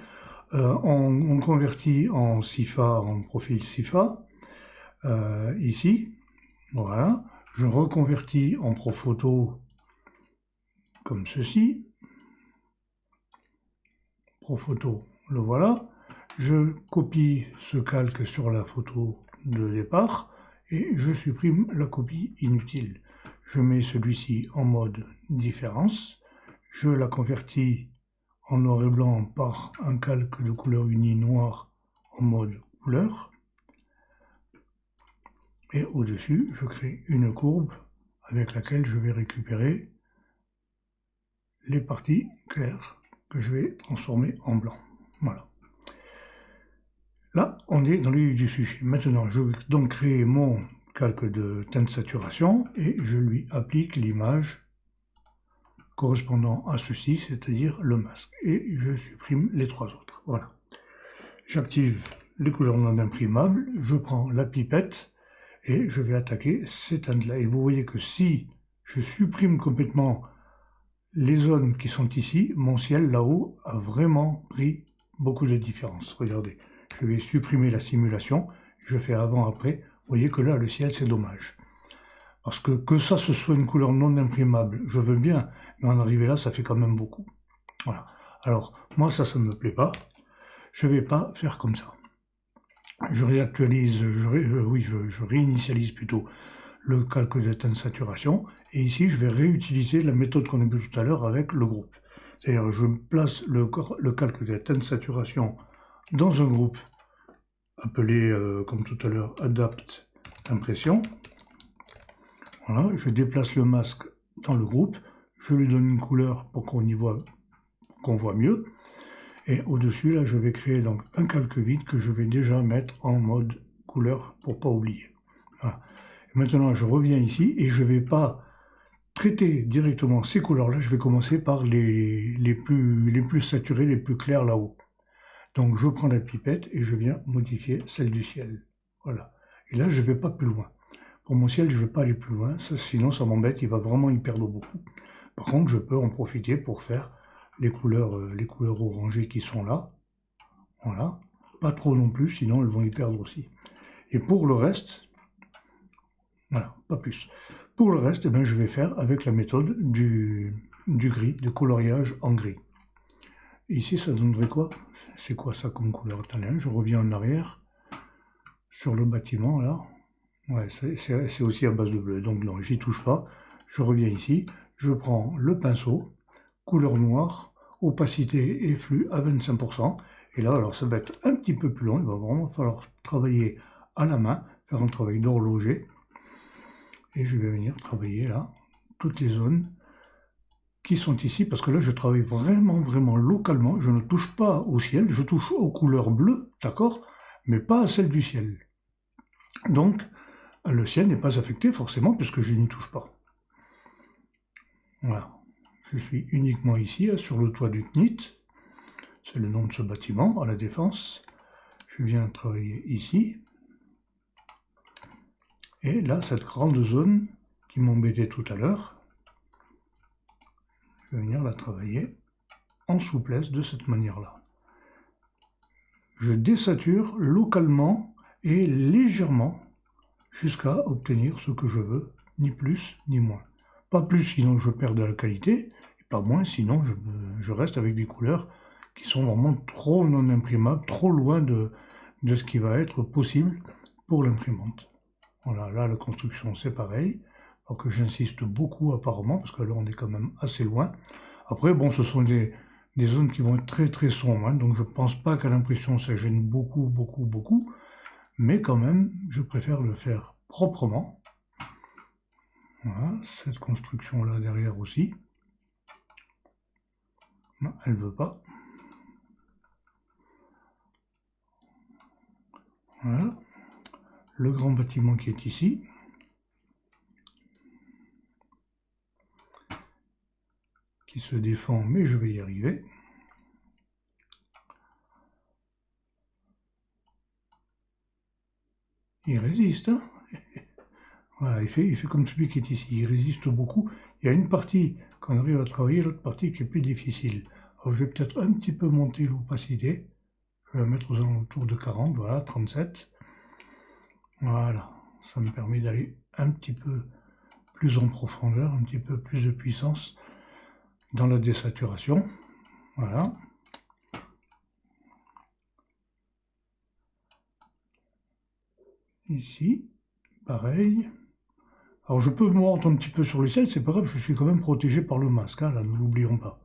On convertit en CIFA, en profil CIFA, ici. Voilà, je reconvertis en ProPhoto comme ceci. ProPhoto, le voilà. Je copie ce calque sur la photo de départ et je supprime la copie inutile. Je mets celui-ci en mode différence. Je la convertis en noir et blanc par un calque de couleur unie noir en mode couleur. Et au-dessus, je crée une courbe avec laquelle je vais récupérer les parties claires que je vais transformer en blanc. Voilà. Là, on est dans le vif du sujet. Maintenant, je vais donc créer mon calque de teinte saturation et je lui applique l'image correspondant à ceci, c'est-à-dire le masque. Et je supprime les trois autres. Voilà. J'active les couleurs non imprimables, je prends la pipette et je vais attaquer ces teintes-là. Et vous voyez que si je supprime complètement les zones qui sont ici, mon ciel là-haut a vraiment pris beaucoup de différence. Regardez, je vais supprimer la simulation, je fais avant-après. Vous voyez que là, le ciel, c'est dommage. Parce que ça, ce soit une couleur non imprimable, je veux bien, mais en arriver là, ça fait quand même beaucoup. Voilà. Alors, moi, ça ne me plaît pas. Je ne vais pas faire comme ça. Je réactualise, je réinitialise plutôt le calque de teinte saturation, et ici, je vais réutiliser la méthode qu'on a vue tout à l'heure avec le groupe. C'est-à-dire, je place le calque de teinte saturation dans un groupe appelé, comme tout à l'heure, Adapt Impression. Voilà, je déplace le masque dans le groupe, je lui donne une couleur pour qu'on voit mieux. Et au-dessus, là, je vais créer donc un calque vide que je vais déjà mettre en mode couleur pour ne pas oublier. Voilà. Et maintenant, je reviens ici et je ne vais pas traiter directement ces couleurs-là. Je vais commencer par les plus saturés, les plus clairs là-haut. Donc, je prends la pipette et je viens modifier celle du ciel. Voilà. Et là, je ne vais pas plus loin. Pour mon ciel, je ne vais pas aller plus loin, sinon ça m'embête, il va vraiment y perdre beaucoup. Par contre, je peux en profiter pour faire les couleurs orangées qui sont là. Voilà. Pas trop non plus, sinon elles vont y perdre aussi. Et pour le reste, voilà, pas plus. Pour le reste, eh bien, je vais faire avec la méthode du gris, de coloriage en gris. Ici, ça donnerait quoi? C'est quoi ça comme couleur? Attendez, je reviens en arrière sur le bâtiment là. Ouais, c'est aussi à base de bleu, donc non, j'y touche pas. Je reviens ici, je prends le pinceau, couleur noire, opacité et flux à 25%. Et là, alors ça va être un petit peu plus long, il va vraiment falloir travailler à la main, faire un travail d'horloger. Et je vais venir travailler là, toutes les zones qui sont ici, parce que là, je travaille vraiment localement. Je ne touche pas au ciel, je touche aux couleurs bleues, d'accord, mais pas à celle du ciel. Donc, le ciel n'est pas affecté forcément puisque je n'y touche pas. Voilà. Je suis uniquement ici, sur le toit du CNIT. C'est le nom de ce bâtiment, à la Défense. Je viens travailler ici. Et là, cette grande zone qui m'embêtait tout à l'heure, je vais venir la travailler en souplesse de cette manière-là. Je désature localement et légèrement jusqu'à obtenir ce que je veux, ni plus ni moins. Pas plus, sinon je perds de la qualité, et pas moins, sinon je reste avec des couleurs qui sont vraiment trop non imprimables, trop loin de ce qui va être possible pour l'imprimante. Voilà, là la construction c'est pareil, alors que j'insiste beaucoup apparemment, parce que là on est quand même assez loin. Après, bon, ce sont des zones qui vont être très sombres, hein, donc je ne pense pas qu'à l'impression ça gêne beaucoup, mais quand même, je préfère le faire proprement. Voilà, cette construction-là derrière aussi. Non, elle ne veut pas. Voilà. Le grand bâtiment qui est ici. Qui se défend, mais je vais y arriver. Il résiste, hein. Voilà, il fait comme celui qui est ici, il résiste beaucoup. Il y a une partie qu'on arrive à travailler, l'autre partie qui est plus difficile. Alors je vais peut-être un petit peu monter l'opacité. Je vais la mettre aux alentours de 40, voilà, 37. Voilà, ça me permet d'aller un petit peu plus en profondeur, un petit peu plus de puissance dans la désaturation. Voilà. Ici, pareil. Alors je peux me rendre un petit peu sur le ciel, c'est pas grave, je suis quand même protégé par le masque, hein, là, ne l'oublions pas.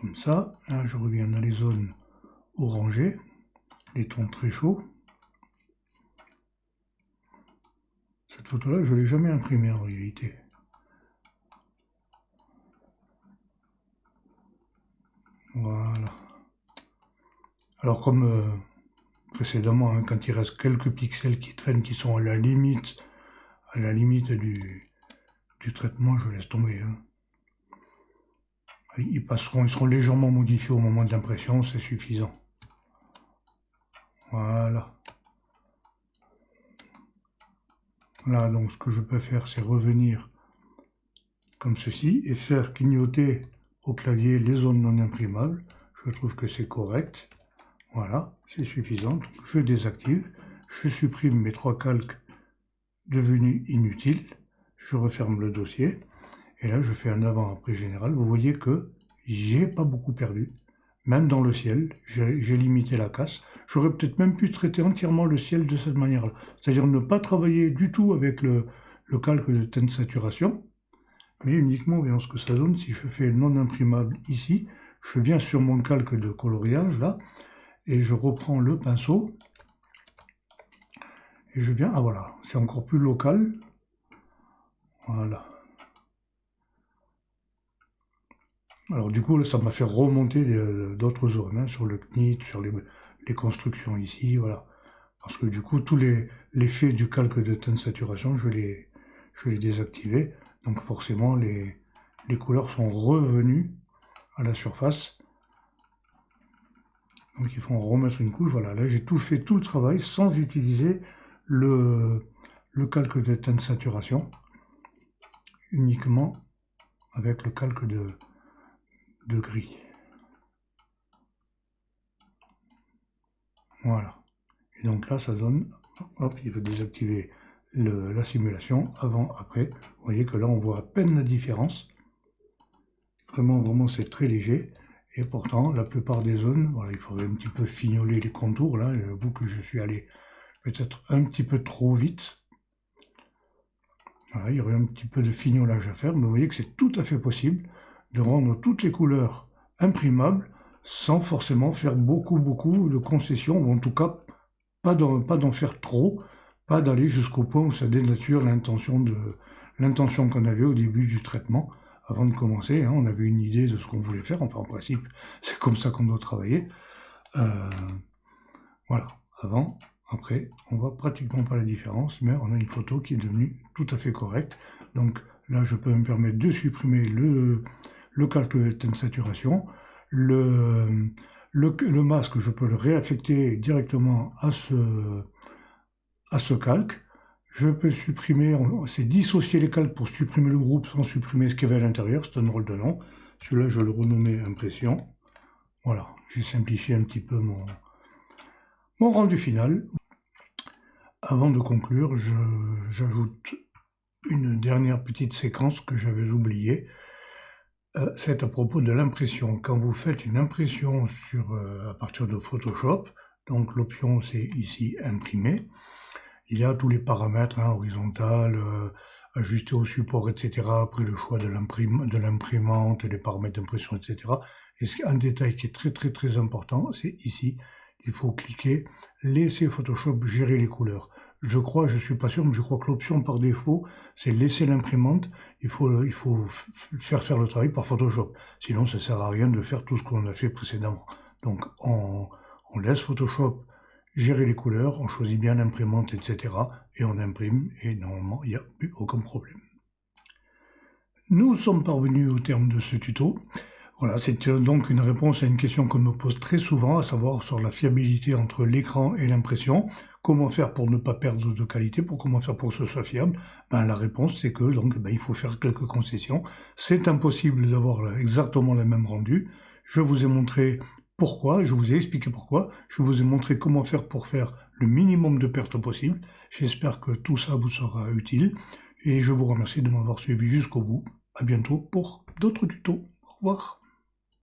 Comme ça, là, je reviens dans les zones orangées, les tons très chauds. Cette photo-là, je ne l'ai jamais imprimée en réalité. Voilà. Alors comme précédemment, hein, quand il reste quelques pixels qui traînent, qui sont à la limite du traitement, je laisse tomber. Hein. Ils seront légèrement modifiés au moment de l'impression, c'est suffisant. Voilà. Là, donc, ce que je peux faire, c'est revenir comme ceci et faire clignoter au clavier les zones non imprimables. Je trouve que c'est correct. Voilà, c'est suffisant. Donc, je désactive. Je supprime mes 3 calques devenus inutiles. Je referme le dossier. Et là, je fais un avant-après général. Vous voyez que j'ai pas beaucoup perdu. Même dans le ciel, j'ai limité la casse. J'aurais peut-être même pu traiter entièrement le ciel de cette manière-là. C'est-à-dire ne pas travailler du tout avec le calque de teinte saturation, mais uniquement, voyons ce que ça donne. Si je fais non imprimable ici, je viens sur mon calque de coloriage, là, et je reprends le pinceau, et je viens, ah voilà, c'est encore plus local. Voilà. Alors du coup, là, ça m'a fait remonter d'autres zones, hein, sur le CNIT, sur les constructions ici, voilà. Parce que du coup, tous l'effet du calque de teinte saturation, je l'ai désactivé. Donc forcément, les couleurs sont revenues à la surface. Donc il faut en remettre une couche. Voilà, là j'ai fait tout le travail sans utiliser le calque de teinte saturation, uniquement avec le calque de gris. Voilà. Et donc là, ça donne, hop, il faut désactiver la simulation, avant, après. Vous voyez que là, on voit à peine la différence. Vraiment, c'est très léger. Et pourtant, la plupart des zones, voilà, il faudrait un petit peu fignoler les contours. Là, j'avoue que je suis allé peut-être un petit peu trop vite. Voilà, il y aurait un petit peu de fignolage à faire, mais vous voyez que c'est tout à fait possible de rendre toutes les couleurs imprimables sans forcément faire beaucoup de concessions, ou en tout cas pas d'en faire trop, pas d'aller jusqu'au point où ça dénature l'intention qu'on avait au début du traitement. Avant de commencer, hein, on avait une idée de ce qu'on voulait faire, enfin en principe c'est comme ça qu'on doit travailler. Voilà, avant, après, on voit pratiquement pas la différence, mais on a une photo qui est devenue tout à fait correcte. Donc là, je peux me permettre de supprimer le calque de teinte saturation. Le masque, je peux le réaffecter directement à ce calque. Je peux supprimer, c'est dissocier les calques pour supprimer le groupe sans supprimer ce qu'il y avait à l'intérieur, c'est un drôle de nom. Celui-là, je vais le renommer impression. Voilà, j'ai simplifié un petit peu mon rendu final. Avant de conclure, j'ajoute une dernière petite séquence que j'avais oubliée. C'est à propos de l'impression. Quand vous faites une impression à partir de Photoshop, donc l'option c'est ici imprimer, il y a tous les paramètres, hein, horizontal, ajusté au support, etc. Après le choix de l'imprimante, les paramètres d'impression, etc. Et un détail qui est très important, c'est ici, il faut cliquer, laisser Photoshop gérer les couleurs. Je suis pas sûr, mais je crois que l'option par défaut, c'est laisser l'imprimante, il faut faire le travail par Photoshop. Sinon, ça sert à rien de faire tout ce qu'on a fait précédemment. Donc, on laisse Photoshop gérer les couleurs, on choisit bien l'imprimante, etc. Et on imprime, et normalement, il n'y a plus aucun problème. Nous sommes parvenus au terme de ce tuto. Voilà, c'est donc une réponse à une question qu'on me pose très souvent, à savoir sur la fiabilité entre l'écran et l'impression. Comment faire pour ne pas perdre de qualité, comment faire pour que ce soit fiable? La réponse, c'est que donc, il faut faire quelques concessions. C'est impossible d'avoir exactement le même rendu. Je vous ai montré pourquoi, je vous ai expliqué pourquoi, je vous ai montré comment faire pour faire le minimum de pertes possible. J'espère que tout ça vous sera utile et je vous remercie de m'avoir suivi jusqu'au bout. À bientôt pour d'autres tutos. Au revoir.